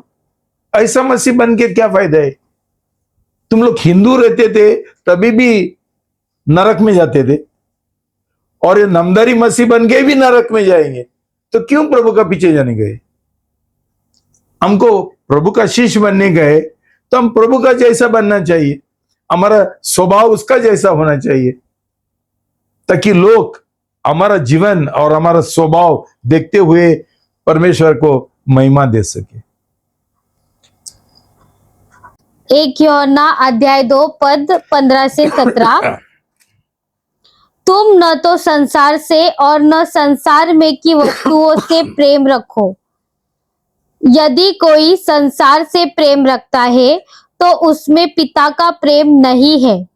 A: ऐसा मसीह बन के क्या फायदा है? तुम लोग हिंदू रहते थे तभी भी नरक में जाते थे, और ये नामदारी मसीह बन के भी नरक में जाएंगे, तो क्यों प्रभु का पीछे जाने गए? हमको प्रभु का शिष्य बनने गए तो हम प्रभु का जैसा बनना चाहिए, हमारा स्वभाव उसका जैसा होना चाहिए, ताकि लोग हमारा जीवन और हमारा स्वभाव देखते हुए परमेश्वर को महिमा दे सके।
B: 1 यूहन्ना अध्याय 2 पद 15 से 17। तुम न तो संसार से और न संसार में की वस्तुओं से प्रेम रखो। यदि कोई संसार से प्रेम रखता है तो उसमें पिता का प्रेम नहीं है,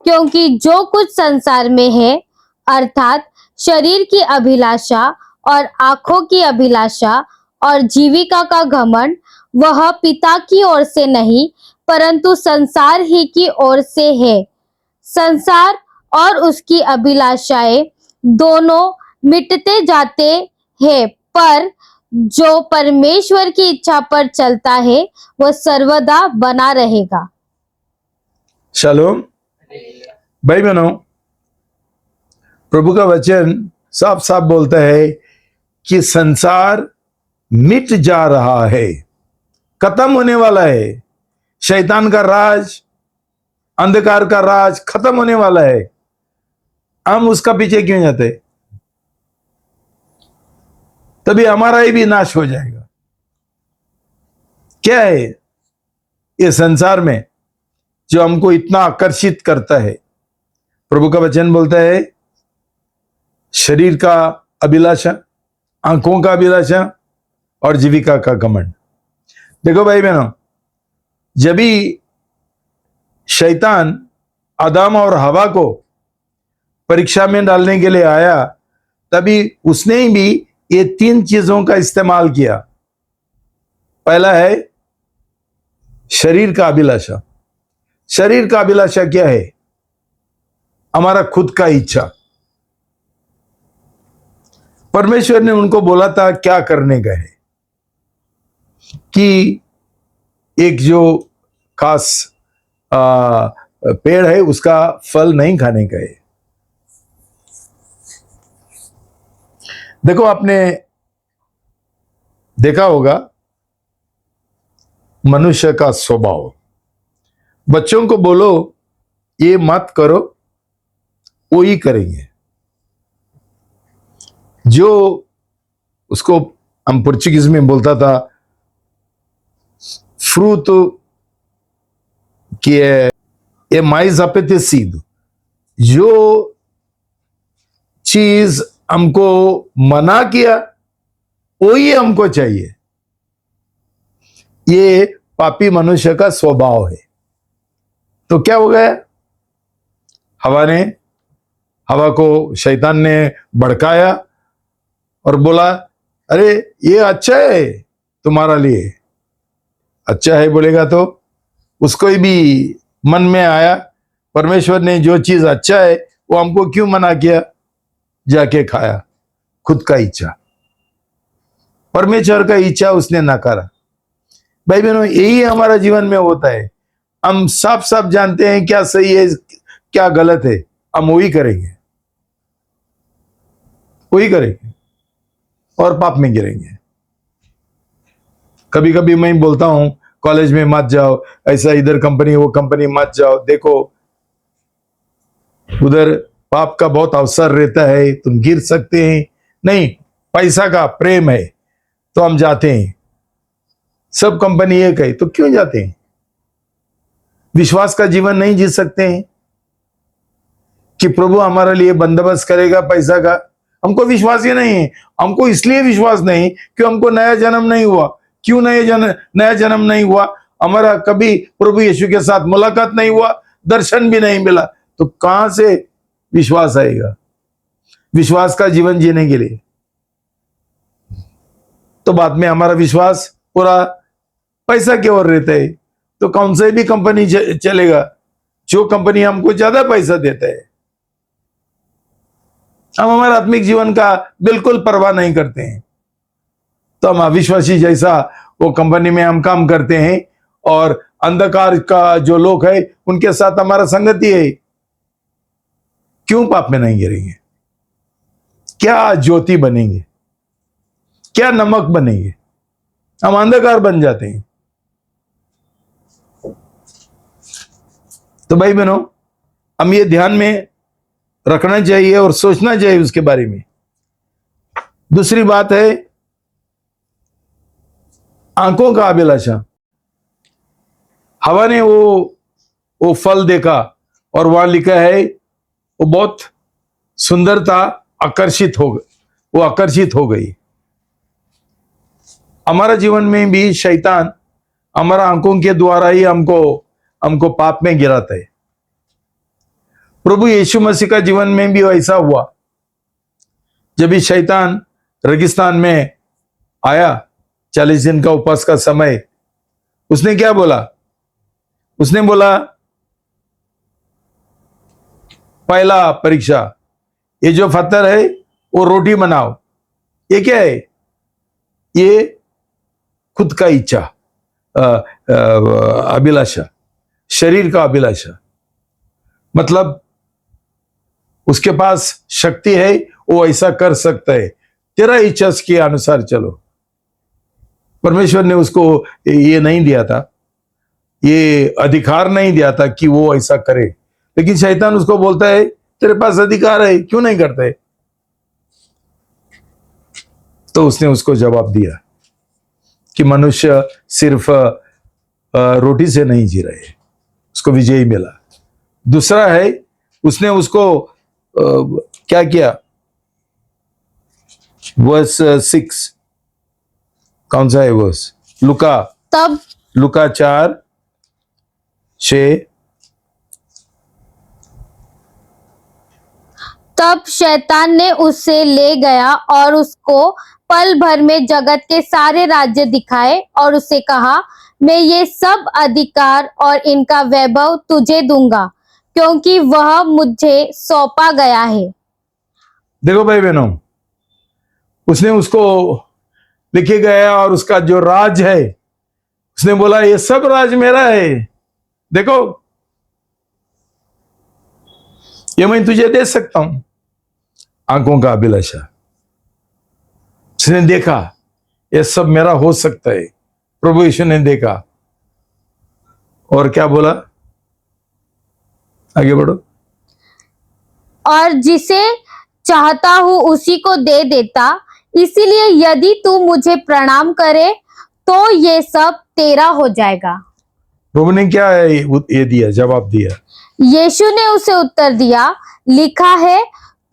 B: क्योंकि जो कुछ संसार में है, अर्थात शरीर की अभिलाषा और आंखों की अभिलाषा और जीविका का घमंड, वह पिता की ओर से नहीं परंतु संसार ही की ओर से है। संसार और उसकी अभिलाषाएं दोनों मिटते जाते हैं, पर जो परमेश्वर की इच्छा पर चलता है वह सर्वदा बना रहेगा।
A: शालोम। भाई बहनों, प्रभु का वचन साफ साफ बोलता है कि संसार मिट जा रहा है, खत्म होने वाला है। शैतान का राज, अंधकार का राज खत्म होने वाला है। हम उसका पीछे क्यों जाते? तभी हमारा ही भी नाश हो जाएगा। क्या है ये संसार में जो हमको इतना आकर्षित करता है? प्रभु का वचन बोलता है शरीर का अभिलाषा, आंखों का अभिलाषा और जीविका का घमंड। देखो भाई बहनों, जब भी शैतान आदम और हवा को परीक्षा में डालने के लिए आया, तभी उसने ही भी ये 3 चीजों का इस्तेमाल किया। पहला है शरीर का अभिलाषा। शरीर का अभिलाषा क्या है? हमारा खुद का इच्छा। परमेश्वर ने उनको बोला था क्या करने का है, कि एक जो खास पेड़ है उसका फल नहीं खाने का है। देखो, आपने देखा होगा मनुष्य का स्वभाव। बच्चों को बोलो ये मत करो, वो ही करेंगे। जो उसको हम पुर्तगाली में बोलता था fruto que é mais apetecido। जो चीज हमको मना किया वही हमको चाहिए। ये पापी मनुष्य का स्वभाव है। तो क्या हो गया? हवा को शैतान ने भड़काया और बोला अरे ये अच्छा है तुम्हारा लिए। अच्छा है बोलेगा तो उसको भी मन में आया परमेश्वर ने जो चीज अच्छा है वो हमको क्यों मना किया, जाके खाया। खुद का इच्छा, परमेश्वर का इच्छा उसने नकारा। भाई बहनों, यही हमारा जीवन में होता है। हम साफ साफ जानते हैं क्या सही है क्या गलत है, हम वही करेंगे और पाप में गिरेंगे। कभी कभी मैं बोलता हूं कॉलेज में मत जाओ, ऐसा इधर कंपनी वो कंपनी मत जाओ, देखो उधर पाप का बहुत अवसर रहता है, तुम गिर सकते हैं। नहीं, पैसा का प्रेम है तो हम जाते हैं। सब कंपनी एक है तो क्यों जाते हैं? विश्वास का जीवन नहीं जी सकते हैं कि प्रभु हमारे लिए बंदोबस्त करेगा पैसा का? हमको विश्वास ही नहीं है। हमको इसलिए विश्वास नहीं कि हमको नया जन्म नहीं हुआ। क्यों नया जन्म नहीं हुआ? हमारा कभी प्रभु यीशु के साथ मुलाकात नहीं हुआ, दर्शन भी नहीं मिला, तो कहां से विश्वास आएगा? विश्वास का जीवन जीने के लिए तो बाद में हमारा विश्वास पूरा पैसा की ओर रहता है, तो कौन से भी कंपनी चलेगा जो कंपनी हमको ज्यादा पैसा देता है। हम हमारे आत्मिक जीवन का बिल्कुल परवाह नहीं करते हैं, तो हम अविश्वासी जैसा वो कंपनी में हम काम करते हैं और अंधकार का जो लोग है उनके साथ हमारा संगति है। क्यों पाप में नहीं गिरेंगे? क्या ज्योति बनेंगे? क्या नमक बनेंगे? हम अंधकार बन जाते हैं। तो भाई बहनों, हम ये ध्यान में रखना चाहिए और सोचना चाहिए उसके बारे में। दूसरी बात है आंखों का अभिलाषा। हवा ने वो फल देखा और वहां लिखा है वो बहुत सुंदर था, वो आकर्षित हो गई। हमारा जीवन में भी शैतान हमारा आंखों के द्वारा ही हमको पाप में गिराता है। प्रभु यीशु मसीह का जीवन में भी ऐसा हुआ। जब भी शैतान रेगिस्तान में आया 40 दिन का उपवास का समय, उसने क्या बोला? उसने बोला पहला परीक्षा, ये जो पत्थर है वो रोटी बनाओ। ये क्या है? ये खुद का इच्छा, अभिलाषा, शरीर का अभिलाषा। मतलब उसके पास शक्ति है, वो ऐसा कर सकता है, तेरा इच्छा के अनुसार चलो। परमेश्वर ने उसको ये नहीं दिया था, ये अधिकार नहीं दिया था कि वो ऐसा करे, लेकिन शैतान उसको बोलता है तेरे पास अधिकार है, क्यों नहीं करते? तो उसने उसको जवाब दिया कि मनुष्य सिर्फ रोटी से नहीं जी रहे, उसको विजय मिला। दूसरा है उसने उसको क्या किया? वर्स 6, कौन सा है वर्स? लुका 4:6।
B: तब शैतान ने उससे ले गया और उसको पल भर में जगत के सारे राज्य दिखाए और उससे कहा, मैं ये सब अधिकार और इनका वैभव तुझे दूंगा, क्योंकि वह मुझे सौंपा गया है।
A: देखो भाई बहनों, उसने उसको लिखे गया और उसका जो राज है, उसने बोला ये सब राज मेरा है, देखो ये मैं तुझे दे सकता हूं। आंखों का अभिलाषा, उसने देखा ये सब मेरा हो सकता है। प्रभु यीशु ने देखा और क्या बोला? आगे बढ़ो।
B: और जिसे चाहता हूं उसी को दे देता, इसीलिए यदि तू मुझे प्रणाम करे तो ये सब तेरा हो जाएगा।
A: प्रभु ने क्या है ये दिया, जवाब दिया?
B: यीशु ने उसे उत्तर दिया, लिखा है,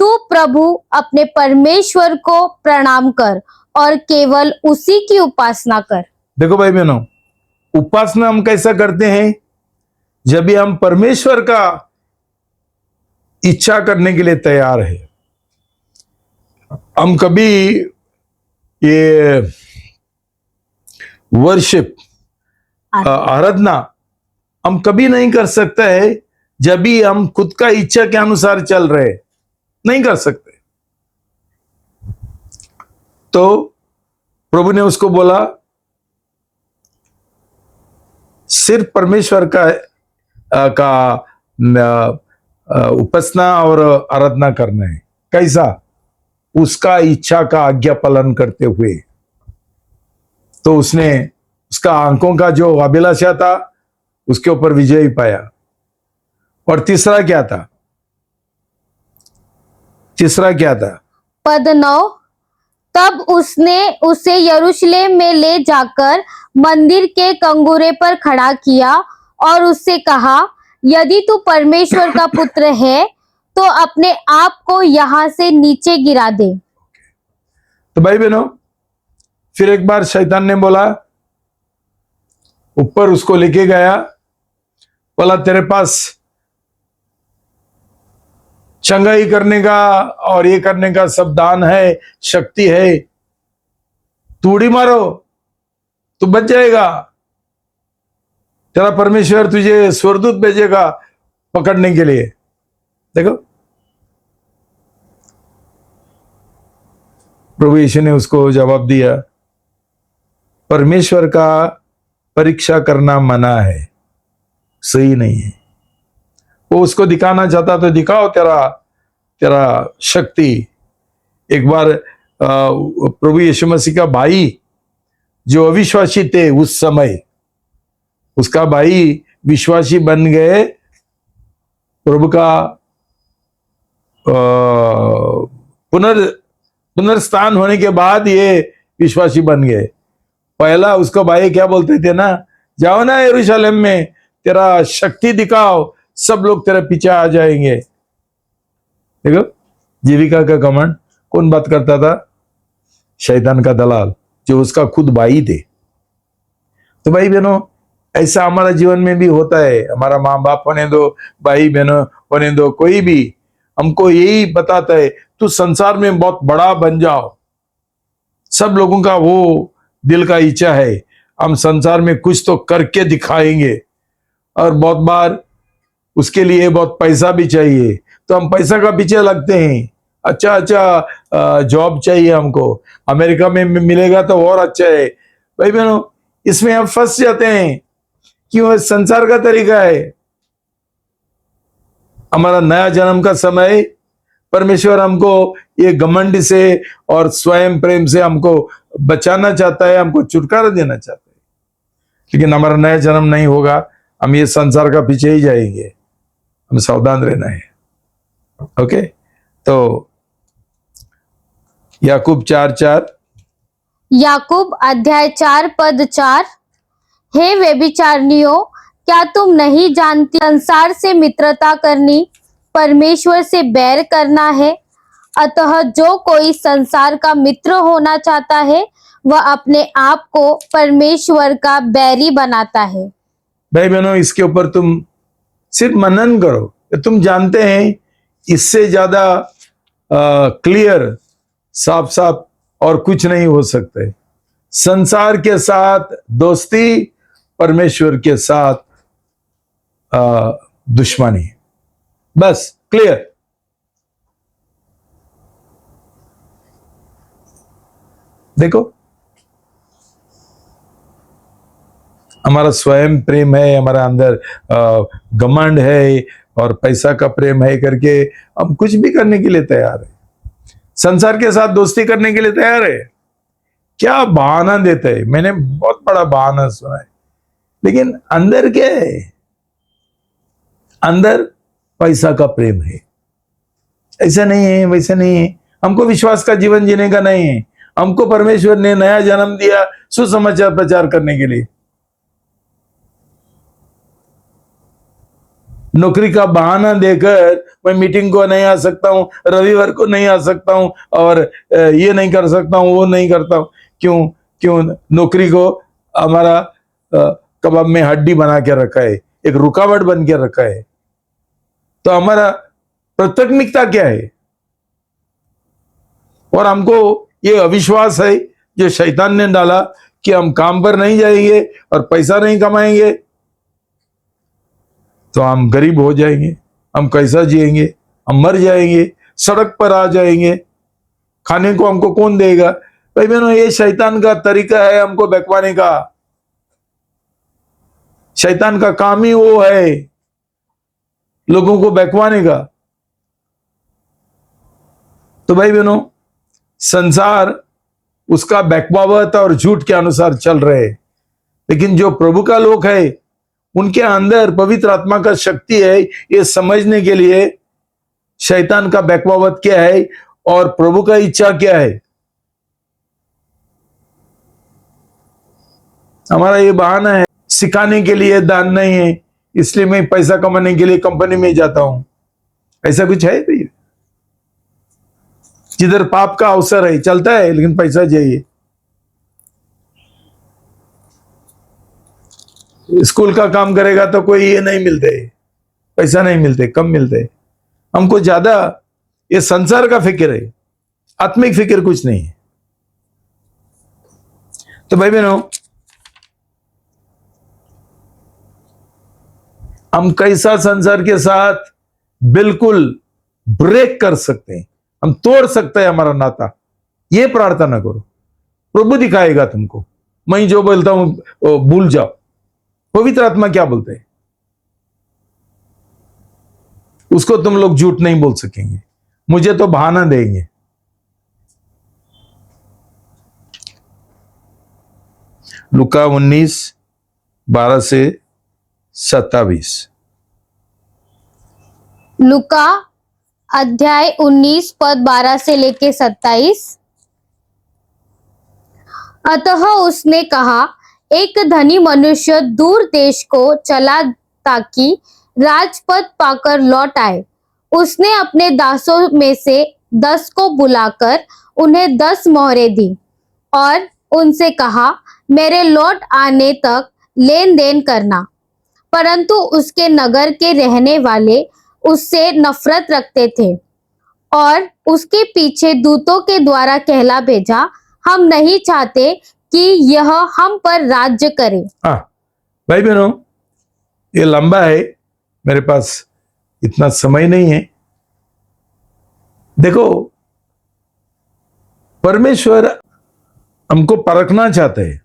B: तू प्रभु अपने परमेश्वर को प्रणाम कर और केवल उसी की उपासना कर। देखो
A: भाई बहनों, उपासना हम कैसा करते हैं? जब भी हम परमेश्वर का इच्छा करने के लिए तैयार है। हम कभी ये वर्शिप, आराधना हम कभी नहीं कर सकते है जब भी हम खुद का इच्छा के अनुसार चल रहे, नहीं कर सकते। तो प्रभु ने उसको बोला सिर्फ परमेश्वर का उपासना और आराधना करना है। कैसा? उसका इच्छा का आज्ञा पालन करते हुए। तो उसने उसका आंखों का जो अभिलाषा था उसके ऊपर विजय पाया। और तीसरा क्या था?
B: पद 9, तब उसने उसे यरूशलेम में ले जाकर मंदिर के कंगूरे पर खड़ा किया और उससे कहा, यदि तू परमेश्वर का पुत्र है तो अपने आप को यहां से नीचे गिरा दे।
A: तो भाई बहनों, फिर एक बार शैतान ने बोला, ऊपर उसको लेके गया, बोला तेरे पास चंगाई करने का और ये करने का सब दान है, शक्ति है, तू उड़ी मारो, तू बच जाएगा, तेरा परमेश्वर तुझे स्वर्गदूत भेजेगा पकड़ने के लिए। देखो प्रभु यीशु ने उसको जवाब दिया, परमेश्वर का परीक्षा करना मना है, सही नहीं है। वो उसको दिखाना चाहता तो दिखाओ तेरा शक्ति। एक बार प्रभु यीशु मसीह का भाई जो अविश्वासी थे उस समय, उसका भाई विश्वासी बन गए, प्रभु का पुनर्स्थान होने के बाद ये विश्वासी बन गए। पहला उसको भाई क्या बोलते थे ना, जाओ ना यरूशलेम में, तेरा शक्ति दिखाओ, सब लोग तेरे पीछे आ जाएंगे। देखो जीविका का घमंड कौन बात करता था? शैतान का दलाल, जो उसका खुद भाई थे। तो भाई बहनों, ऐसा हमारा जीवन में भी होता है। हमारा माँ बाप होने दो, भाई बहनों होने दो, कोई भी हमको यही बताता है तू संसार में बहुत बड़ा बन जाओ। सब लोगों का वो दिल का इच्छा है, हम संसार में कुछ तो करके दिखाएंगे, और बहुत बार उसके लिए बहुत पैसा भी चाहिए, तो हम पैसा का पीछे लगते हैं। अच्छा जॉब चाहिए हमको, अमेरिका में मिलेगा तो और अच्छा है। भाई बहनों, इसमें हम फंस जाते हैं, क्यों? संसार का तरीका है। हमारा नया जन्म का समय परमेश्वर हमको ये घमंड से और स्वयं प्रेम से हमको बचाना चाहता है, हमको छुटकारा देना चाहता है। लेकिन हमारा नया जन्म नहीं होगा, हम ये संसार का पीछे ही जाएंगे। हम सावधान रहना है। ओके, तो याकूब 4:4,
B: याकूब अध्याय 4 पद 4। हे व्यभिचारिणियों, क्या तुम नहीं जानती संसार से मित्रता करनी परमेश्वर से बैर करना है? अतः जो कोई संसार का मित्र होना चाहता है वह अपने आप को परमेश्वर का बैरी बनाता है।
A: भाई बहनों, इसके ऊपर तुम सिर्फ मनन करो, तुम जानते हैं इससे ज्यादा क्लियर, साफ साफ और कुछ नहीं हो सकता है। संसार के साथ दोस्ती, परमेश्वर के साथ दुश्मनी, बस क्लियर। देखो, हमारा स्वयं प्रेम है, हमारा अंदर घमंड है और पैसा का प्रेम है करके हम कुछ भी करने के लिए तैयार है। संसार के साथ दोस्ती करने के लिए तैयार है। क्या बहाना देते हैं, मैंने बहुत बड़ा बहाना सुना है, लेकिन अंदर क्या है? अंदर पैसा का प्रेम है। ऐसा नहीं है, वैसा नहीं है। हमको विश्वास का जीवन जीने का नहीं है। हमको परमेश्वर ने नया जन्म दिया सुसमाचार प्रचार करने के लिए। नौकरी का बहाना देकर मैं मीटिंग को नहीं आ सकता हूं, रविवार को नहीं आ सकता हूं, और ये नहीं कर सकता हूं, वो नहीं करता हूं। क्यों? नौकरी को हमारा कबाब में हड्डी बना के रखा है, एक रुकावट बन के रखा है। तो हमारा प्राथमिकता क्या है? और हमको ये अविश्वास है जो शैतान ने डाला कि हम काम पर नहीं जाएंगे और पैसा नहीं कमाएंगे तो हम गरीब हो जाएंगे, हम कैसा जिएंगे, हम मर जाएंगे, सड़क पर आ जाएंगे, खाने को हमको कौन देगा? भाई बहनों, ये शैतान का तरीका है हमको बहकाने का। शैतान का काम ही वो है, लोगों को बहकाने का। तो भाई बहनों, संसार उसका बहकावत और झूठ के अनुसार चल रहे हैं, लेकिन जो प्रभु का लोग है उनके अंदर पवित्र आत्मा का शक्ति है ये समझने के लिए शैतान का बहकावत क्या है और प्रभु का इच्छा क्या है। हमारा ये बहाना है सिखाने के लिए दान नहीं है, इसलिए मैं पैसा कमाने के लिए कंपनी में जाता हूं। ऐसा कुछ है भैया? जिधर पाप का अवसर है चलता है, लेकिन पैसा चाहिए। स्कूल का काम करेगा तो कोई ये नहीं मिलते, पैसा नहीं मिलते, कम मिलते। हमको ज्यादा ये संसार का फिक्र है, आत्मिक फिक्र कुछ नहीं है। तो भाई बहनों, हम कैसा संसार के साथ बिल्कुल ब्रेक कर सकते हैं, हम तोड़ सकते हैं हमारा नाता, ये प्रार्थना करो। प्रभु दिखाएगा तुमको। मैं जो बोलता हूं वो भूल जाओ। पवित्र आत्मा क्या बोलते हैं उसको तुम लोग झूठ नहीं बोल सकेंगे, मुझे तो बहाना देंगे। लुका 19:12-27।
B: लुका अध्याय 19 पद 12 से लेके 27। अतः उसने कहा, एक धनी मनुष्य दूर देश को चला ताकि राजपद पाकर लौट आए। उसने अपने दासों में से 10 को बुलाकर उन्हें 10 मोहरें दी और उनसे कहा, मेरे लौट आने तक लेन देन करना। परंतु उसके नगर के रहने वाले उससे नफरत रखते थे और उसके पीछे दूतों के द्वारा कहला भेजा, हम नहीं चाहते कि यह हम पर राज्य करे।
A: हाँ भाई बहनों, ये लंबा है, मेरे पास इतना समय नहीं है। देखो, परमेश्वर हमको परखना चाहते हैं,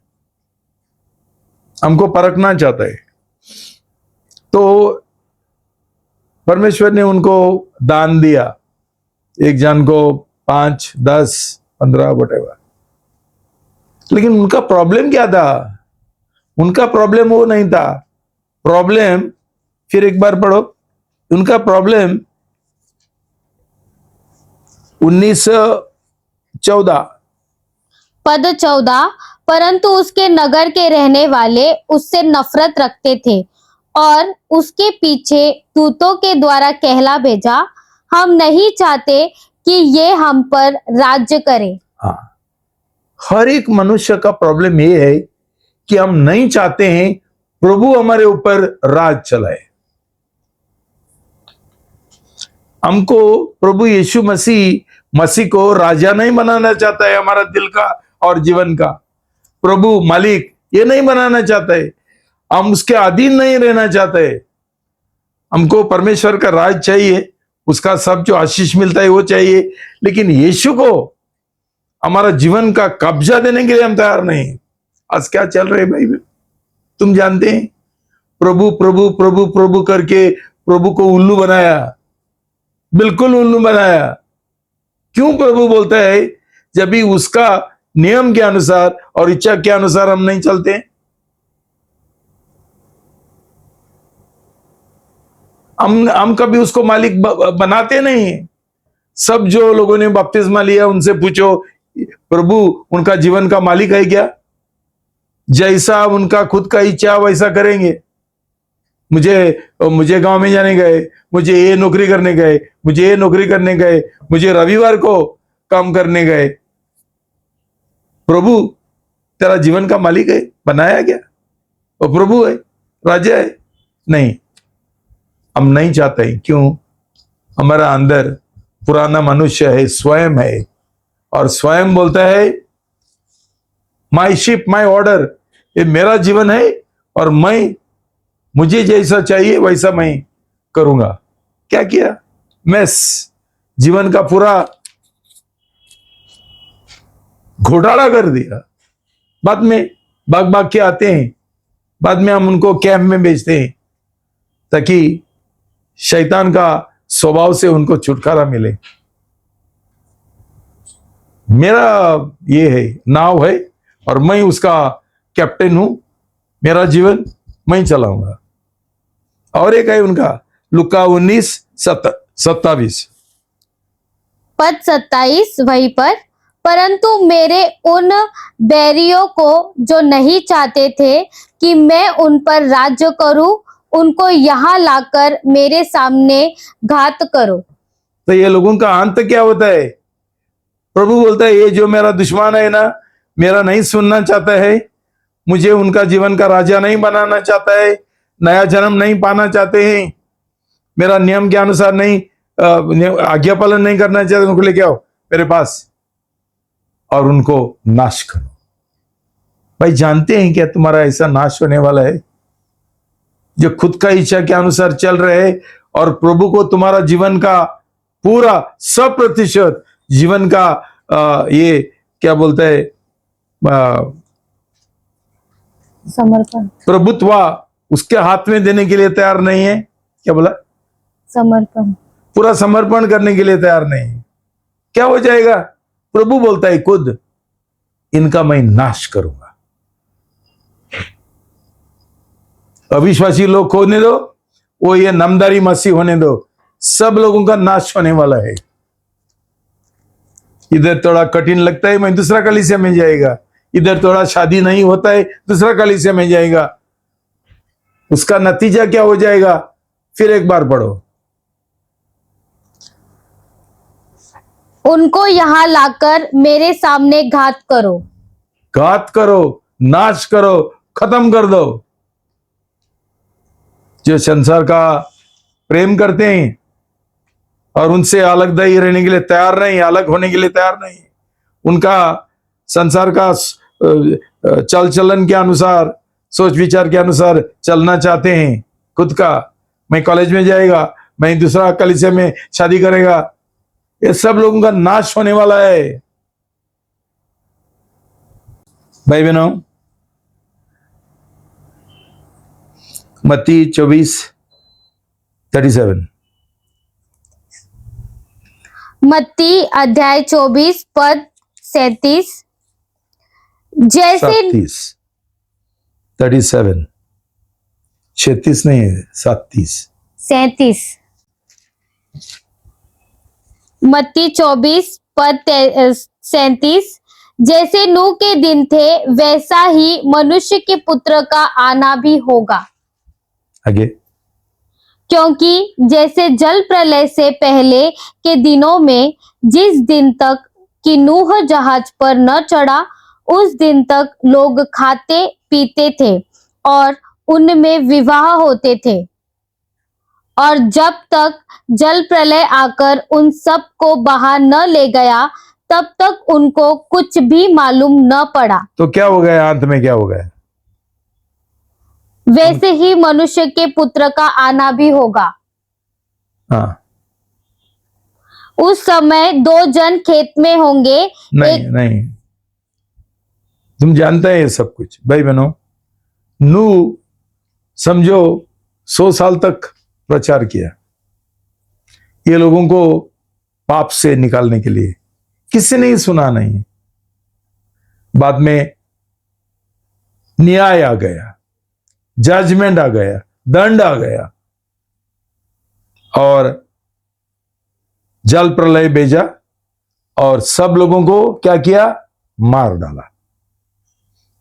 A: हमको परखना चाहता है। तो परमेश्वर ने उनको दान दिया, एक जन को 5, 10, 15 वटेवर। लेकिन उनका प्रॉब्लम क्या था? उनका प्रॉब्लम वो नहीं था। प्रॉब्लम, फिर एक बार पढ़ो, उनका प्रॉब्लम 19:14
B: पद 14। परंतु उसके नगर के रहने वाले उससे नफरत रखते थे और उसके पीछे दूतों के द्वारा कहला भेजा, हम नहीं चाहते कि ये हम पर राज्य करे।
A: हाँ, हर एक मनुष्य का प्रॉब्लम ये है कि हम नहीं चाहते हैं प्रभु हमारे ऊपर राज चलाए। हमको प्रभु यीशु मसीह को राजा नहीं बनाना चाहता है, हमारा दिल का और जीवन का। प्रभु मालिक ये नहीं बनाना चाहता है, हम उसके अधीन नहीं रहना चाहते। हमको परमेश्वर का राज चाहिए, उसका सब जो आशीष मिलता है वो चाहिए। लेकिन यीशु को हमारा जीवन का कब्जा देने के लिए हम तैयार नहीं। आज क्या चल रहा है भाई, तुम जानते हैं, प्रभु प्रभु प्रभु प्रभु करके प्रभु को उल्लू बनाया, बिल्कुल उल्लू बनाया। क्यों प्रभु बोलता है? जब भी उसका नियम के अनुसार और इच्छा के अनुसार हम नहीं चलते। हम कभी उसको मालिक बनाते नहीं। सब जो लोगों ने बपतिस्मा लिया उनसे पूछो, प्रभु उनका जीवन का मालिक है क्या? जैसा उनका खुद का इच्छा वैसा करेंगे। मुझे गांव में जाने गए, मुझे ये नौकरी करने गए, मुझे ये नौकरी करने गए, मुझे रविवार को काम करने गए। प्रभु तेरा जीवन का मालिक है, बनाया क्या? वो प्रभु है, राजा है? नहीं, हम नहीं चाहते। क्यों? हमारा अंदर पुराना मनुष्य है, स्वयं है, और स्वयं बोलता है, माई शिप माई ऑर्डर, ये मेरा जीवन है और मुझे जैसा चाहिए वैसा मैं करूंगा। क्या किया? मैस जीवन का पूरा घोटाला कर दिया। बाद में भाग के आते हैं, बाद में हम उनको कैंप में भेजते हैं ताकि शैतान का स्वभाव से उनको छुटकारा मिले। मेरा ये है, नाव है और मैं उसका कैप्टन हूं। मेरा जीवन मैं चलाऊंगा। और एक है उनका लुका 19:27
B: पद 27 वहीं पर, परंतु मेरे उन बैरियों को जो नहीं चाहते थे कि मैं उन पर राज्य करूं, उनको यहाँ लाकर मेरे सामने घात करो।
A: तो ये लोगों का अंत क्या होता है? प्रभु बोलता है, ये जो मेरा दुश्मन है ना, मेरा नहीं सुनना चाहता है, मुझे उनका जीवन का राजा नहीं बनाना चाहता है, नया जन्म नहीं पाना चाहते हैं, मेरा नियम के अनुसार नहीं आज्ञा पालन नहीं करना चाहते, उनको लेके आओ मेरे पास और उनको नाश करो। भाई जानते हैं क्या तुम्हारा ऐसा नाश होने वाला है? जो खुद का इच्छा के अनुसार चल रहे हैं और प्रभु को तुम्हारा जीवन का पूरा 100% जीवन का ये क्या बोलता है,
B: समर्पण,
A: प्रभुत्व उसके हाथ में देने के लिए तैयार नहीं है। क्या बोला?
B: समर्पण,
A: पूरा समर्पण करने के लिए तैयार नहीं है। क्या हो जाएगा? प्रभु बोलता है खुद, इनका मैं नाश करूंगा। अविश्वासी लोग होने दो, वो ये नामदारी मसीह होने दो, सब लोगों का नाश होने वाला है। इधर थोड़ा कठिन लगता है, मैं दूसरा कलीसिया में जाएगा। इधर थोड़ा शादी नहीं होता है, दूसरा कलीसिया में जाएगा। उसका नतीजा क्या हो जाएगा? फिर एक बार पढ़ो।
B: उनको यहाँ लाकर मेरे सामने घात करो।
A: घात करो, नाश करो, खत्म कर दो। जो संसार का प्रेम करते हैं और उनसे अलग दही रहने के लिए तैयार नहीं, अलग होने के लिए तैयार नहीं, उनका संसार का चल चलन के अनुसार, सोच विचार के अनुसार चलना चाहते हैं। खुद का, मैं कॉलेज में जाएगा, मैं दूसरा कलीसिया में शादी करेगा, ये सब लोगों का नाश होने वाला है। भाई बहनों, मत्ती 24:37।
B: मत्ती अध्याय 24 पद 37। जैसे
A: 37 36 नहीं है, 37।
B: मत्ती 24 पद 37। जैसे नूह के दिन थे वैसा ही मनुष्य के पुत्र का आना भी होगा।
A: आगे।
B: क्योंकि जैसे जल प्रलय से पहले के दिनों में जिस दिन तक कि नूह जहाज पर न चढ़ा उस दिन तक लोग खाते पीते थे और उनमें विवाह होते थे, और जब तक जल प्रलय आकर उन सब को बहा न ले गया तब तक उनको कुछ भी मालूम न पड़ा।
A: तो क्या हो गया? अंत में क्या हो गया?
B: वैसे ही मनुष्य के पुत्र का आना भी होगा।
A: हाँ।
B: उस समय 2 जन खेत में होंगे।
A: नहीं, तुम जानते हैं ये सब कुछ। भाई बहनों, नूह समझो 100 साल तक प्रचार किया ये लोगों को पाप से निकालने के लिए। किसी ने सुना नहीं। बाद में न्याय आ गया, जजमेंट आ गया, दंड आ गया और जल प्रलय भेजा और सब लोगों को क्या किया? मार डाला।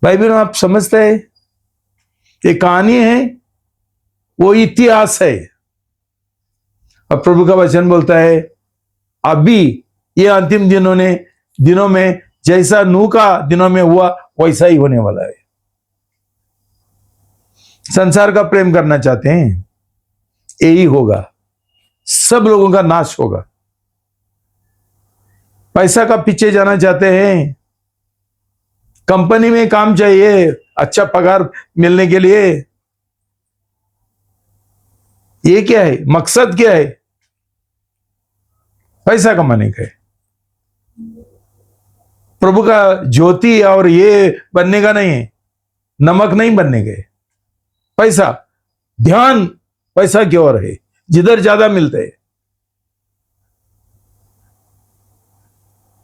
A: भाई बहनों, आप समझते हैं ये कहानी है, वो इतिहास है। और प्रभु का वचन बोलता है अभी ये अंतिम दिनों में जैसा नूह का दिनों में हुआ वैसा ही होने वाला है। संसार का प्रेम करना चाहते हैं, यही होगा। सब लोगों का नाश होगा। पैसा का पीछे जाना चाहते हैं, कंपनी में काम चाहिए, अच्छा पगार मिलने के लिए। ये क्या है? मकसद क्या है? पैसा कमाने का है। प्रभु का ज्योति और ये बनने का नहीं है, नमक नहीं बनने का। पैसा, ध्यान पैसा की ओर है, जिधर ज्यादा मिलते हैं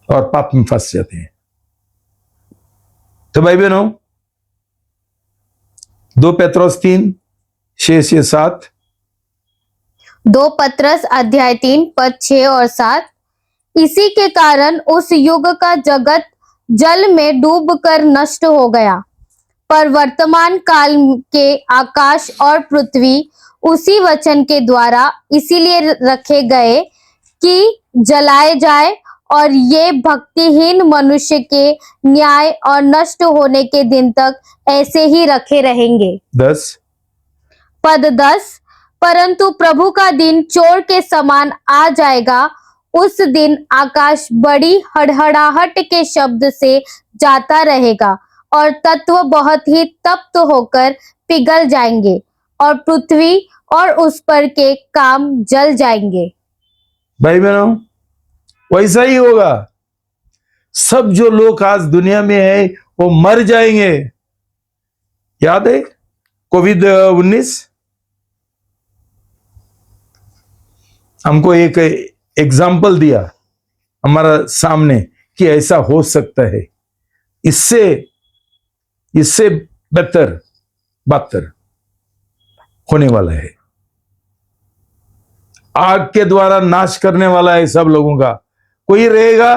A: और पाप में फंस जाते हैं। तो भाई बहनों, 2 पतरस 3:6-7।
B: 2 पतरस अध्याय 3 पद 6 और 7। इसी के कारण उस युग का जगत जल में डूबकर नष्ट हो गया, पर वर्तमान काल के आकाश और पृथ्वी उसी वचन के द्वारा इसीलिए रखे गए कि जलाए जाए, और ये भक्तिहीन मनुष्य के न्याय और नष्ट होने के दिन तक ऐसे ही रखे रहेंगे।
A: 10।
B: पद 10। परंतु प्रभु का दिन चोर के समान आ जाएगा। उस दिन आकाश बड़ी हड़हड़ाहट के शब्द से जाता रहेगा और तत्व बहुत ही तप्त होकर पिघल जाएंगे और पृथ्वी और उस पर के काम जल जाएंगे।
A: भाई बहनों, वैसा ही होगा। सब जो लोग आज दुनिया में है वो मर जाएंगे। याद है कोविड-19? हमको एक एग्जाम्पल दिया हमारा सामने कि ऐसा हो सकता है। इससे बदतर होने वाला है। आग के द्वारा नाश करने वाला है सब लोगों का। कोई रहेगा?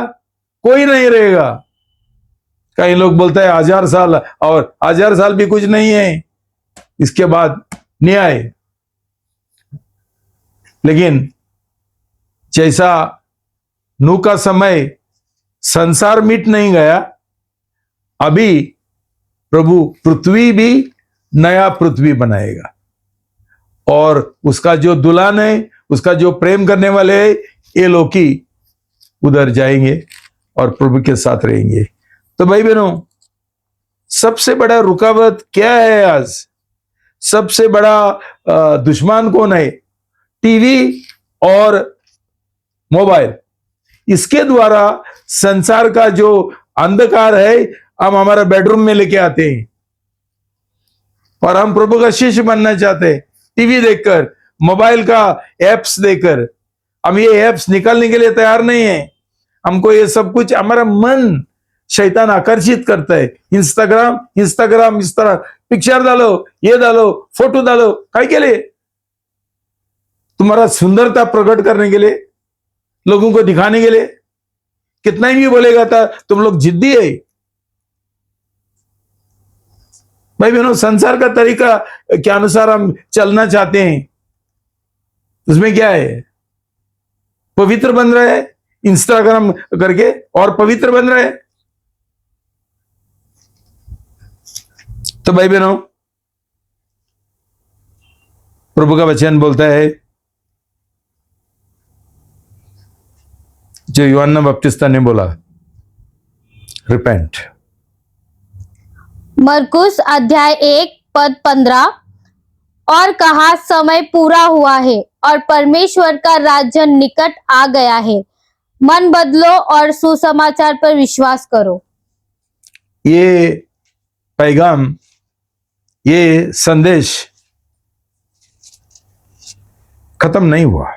A: कोई नहीं रहेगा। कई लोग बोलते हैं 1000 साल, और 1000 साल भी कुछ नहीं है, इसके बाद न्याय। लेकिन जैसा नूह का समय संसार मिट नहीं गया, अभी प्रभु पृथ्वी भी नया पृथ्वी बनाएगा, और उसका जो दुल्हन है, उसका जो प्रेम करने वाले हैं, ये लोग ही उधर जाएंगे और प्रभु के साथ रहेंगे। तो भाई बहनों, सबसे बड़ा रुकावट क्या है आज? सबसे बड़ा दुश्मन कौन है? टीवी और मोबाइल। इसके द्वारा संसार का जो अंधकार है, हम हमारा बेडरूम में लेके आते हैं, और हम प्रभु का शिष्य बनना चाहते हैं। टीवी देखकर, मोबाइल का एप्स देखकर, हम ये एप्स निकालने के लिए तैयार नहीं है। हमको ये सब कुछ, हमारा मन शैतान आकर्षित करता है। इंस्टाग्राम इस तरह पिक्चर डालो, ये डालो, फोटो डालो, काय के लिए? तुम्हारा सुंदरता प्रकट करने के लिए, लोगों को दिखाने के लिए। कितना ही भी बोलेगा था तुम लोग जिद्दी है। भाई बहनों, संसार का तरीका के अनुसार हम चलना चाहते हैं, उसमें क्या है? पवित्र बन रहे हैं इंस्टाग्राम करके, और पवित्र बन रहे हैं। तो भाई बहनों, प्रभु का वचन बोलता है, जो यूहन्ना बपतिस्ता ने बोला, रिपेंट।
B: मरकुस अध्याय 1 पद 15, और कहा समय पूरा हुआ है और परमेश्वर का राज्य निकट आ गया है, मन बदलो और सुसमाचार पर विश्वास करो।
A: ये पैगाम, ये संदेश खत्म नहीं हुआ।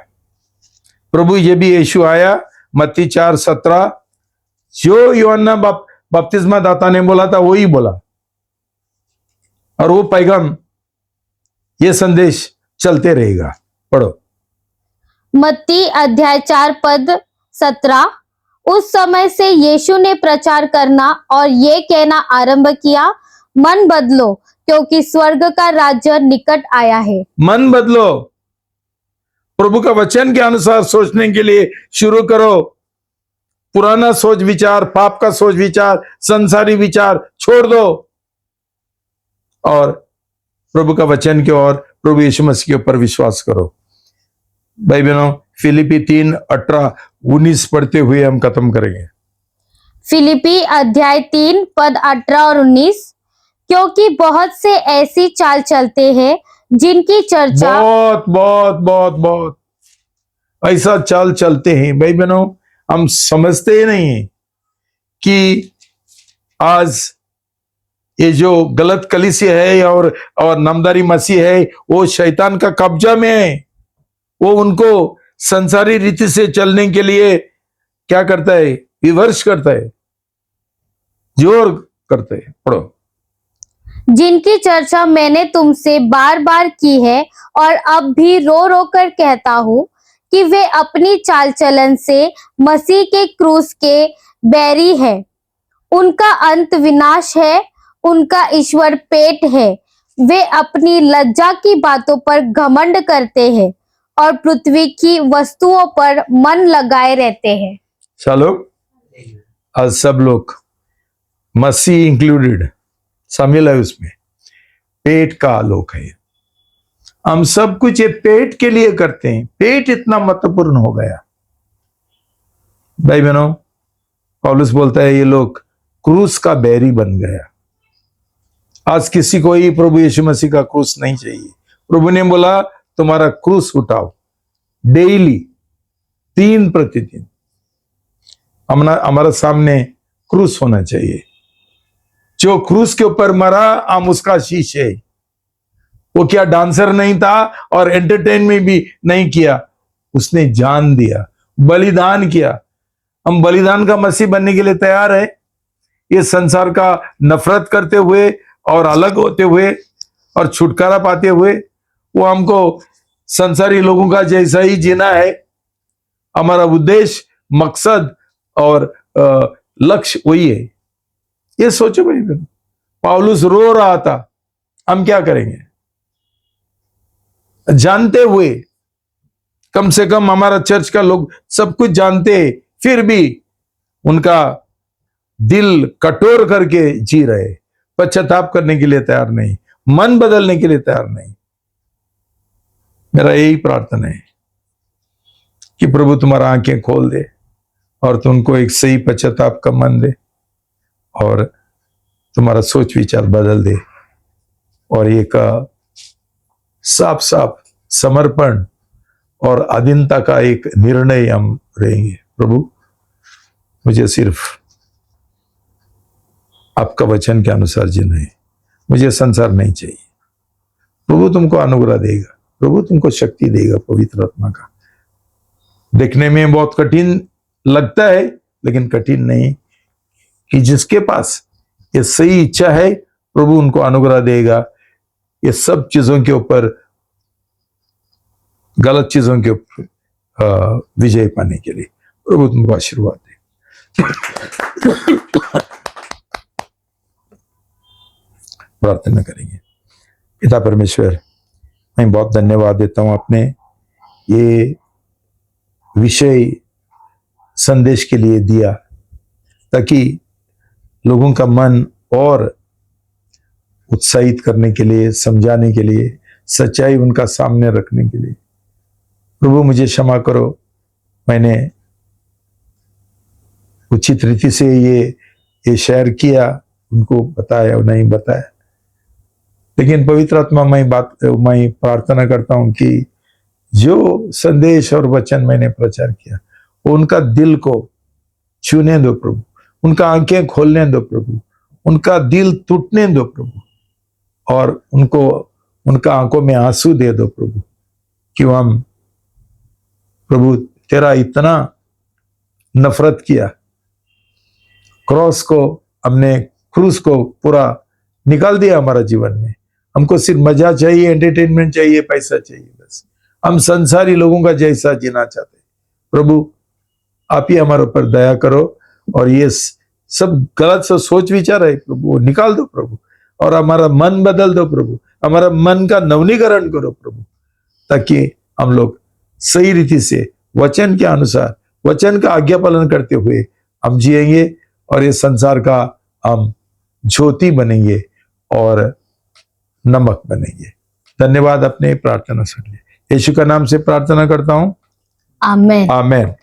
A: प्रभु ये भी यीशु आया, मत्ती 4:17, जो यूहन्ना बपतिस्मा दाता ने बोला था वही बोला, और वो पैगाम, ये संदेश चलते रहेगा। पढ़ो।
B: मत्ती अध्याय 4 पद 17, उस समय से यीशु ने प्रचार करना और ये कहना आरंभ किया, मन बदलो क्योंकि स्वर्ग का राज्य निकट आया है।
A: मन बदलो, प्रभु का वचन के अनुसार सोचने के लिए शुरू करो। पुराना सोच विचार, पाप का सोच विचार, संसारी विचार छोड़ दो, और प्रभु का वचन के और प्रभु यीशु मसीह के ऊपर विश्वास करो। भाई बहनों, फिलिपी 3:18-19 पढ़ते हुए हम खत्म करेंगे।
B: फिलिपी अध्याय 3 पद 18 और 19, क्योंकि बहुत से ऐसी चाल चलते हैं जिनकी चर्चा
A: बहुत ऐसा चाल चलते हैं। भाई बहनों, हम समझते ही नहीं है कि आज ये जो गलत कलीसिया है और नामदारी मसीह है, वो शैतान का कब्जा में है। वो उनको संसारी रीति से चलने के लिए क्या करता है? विमर्श करता है, जोर करता है। पढ़ो।
B: जिनकी चर्चा मैंने तुमसे बार बार की है और अब भी रो रो कर कहता हूँ कि वे अपनी चाल चलन से मसीह के क्रूस के बैरी है। उनका अंत विनाश है, उनका ईश्वर पेट है। वे अपनी लज्जा की बातों पर घमंड करते हैं और पृथ्वी की वस्तुओं पर मन लगाए रहते हैं।
A: चलो, आज सब लोग, मसीह इंक्लूडेड, शामिल है उसमें। पेट का लोग है। हम सब कुछ ये पेट के लिए करते हैं। पेट इतना महत्वपूर्ण हो गया। भाई बहनों, पौलुस बोलता है ये लोग क्रूस का बैरी बन गया। आज किसी को ही प्रभु यीशु मसीह का क्रूस नहीं चाहिए। प्रभु ने बोला तुम्हारा क्रूस उठाओ डेली, 3 प्रतिदिन। हमारा सामने क्रूस होना चाहिए। जो क्रूस के ऊपर मरा, हम उसका शीश है। वो क्या डांसर नहीं था और एंटरटेनमेंट भी नहीं किया, उसने जान दिया, बलिदान किया। हम बलिदान का मसीह बनने के लिए तैयार है। ये संसार का नफरत करते हुए और अलग होते हुए और छुटकारा पाते हुए वो हमको संसारी लोगों का जैसा ही जीना है। हमारा उद्देश्य, मकसद और लक्ष्य वही है। ये सोचो भाई बहन, पौलुस रो रहा था, हम क्या करेंगे? जानते हुए, कम से कम हमारा चर्च का लोग सब कुछ जानते हैं, फिर भी उनका दिल कठोर करके जी रहे, पश्चाताप करने के लिए तैयार नहीं, मन बदलने के लिए तैयार नहीं। मेरा यही प्रार्थना है कि प्रभु तुम्हारा आंखें खोल दे और तुमको एक सही पश्चाताप का मन दे और तुम्हारा सोच विचार बदल दे और एक साफ साफ समर्पण और अधीनता का एक निर्णय हम रहेंगे। प्रभु, मुझे सिर्फ आपका वचन के अनुसार जीना है, मुझे संसार नहीं चाहिए। प्रभु तुमको अनुग्रह देगा, प्रभु तुमको शक्ति देगा पवित्र आत्मा का। देखने में बहुत कठिन लगता है, लेकिन कठिन नहीं, कि जिसके पास ये सही इच्छा है प्रभु उनको अनुग्रह देगा ये सब चीजों के ऊपर, गलत चीजों के ऊपर विजय पाने के लिए। प्रभु तुमको आशीर्वाद दे। प्रार्थना करेंगे। पिता परमेश्वर, मैं बहुत धन्यवाद देता हूं अपने ये विषय संदेश के लिए दिया, ताकि लोगों का मन और उत्साहित करने के लिए, समझाने के लिए, सच्चाई उनका सामने रखने के लिए। प्रभु मुझे क्षमा करो, मैंने उचित रीति से ये शेयर किया, उनको बताया और नहीं बताया। लेकिन पवित्र आत्मा, मैं प्रार्थना करता हूं कि जो संदेश और वचन मैंने प्रचार किया वो उनका दिल को छूने दो प्रभु, उनका आंखें खोलने दो प्रभु, उनका दिल टूटने दो प्रभु, और उनको उनका आंखों में आंसू दे दो प्रभु, कि हम प्रभु तेरा इतना नफरत किया, क्रॉस को हमने, क्रूस को पूरा निकाल दिया हमारा जीवन में। हमको सिर्फ मजा चाहिए, एंटरटेनमेंट चाहिए, पैसा चाहिए, बस हम संसारी लोगों का जैसा जीना चाहते। प्रभु आप ही हमारे ऊपर दया करो और ये सब गलत सा सोच विचार है प्रभु वो निकाल दो प्रभु, और हमारा मन बदल दो प्रभु, हमारा मन का नवनीकरण करो प्रभु, ताकि हम लोग सही रीति से वचन के अनुसार, वचन का आज्ञा पालन करते हुए हम जिएंगे और ये संसार का हम ज्योति बनेंगे और नमक बनेंगे। धन्यवाद, अपने प्रार्थना सुन ले। यीशु का नाम से प्रार्थना करता हूं,
B: आमेन।
A: आमेन।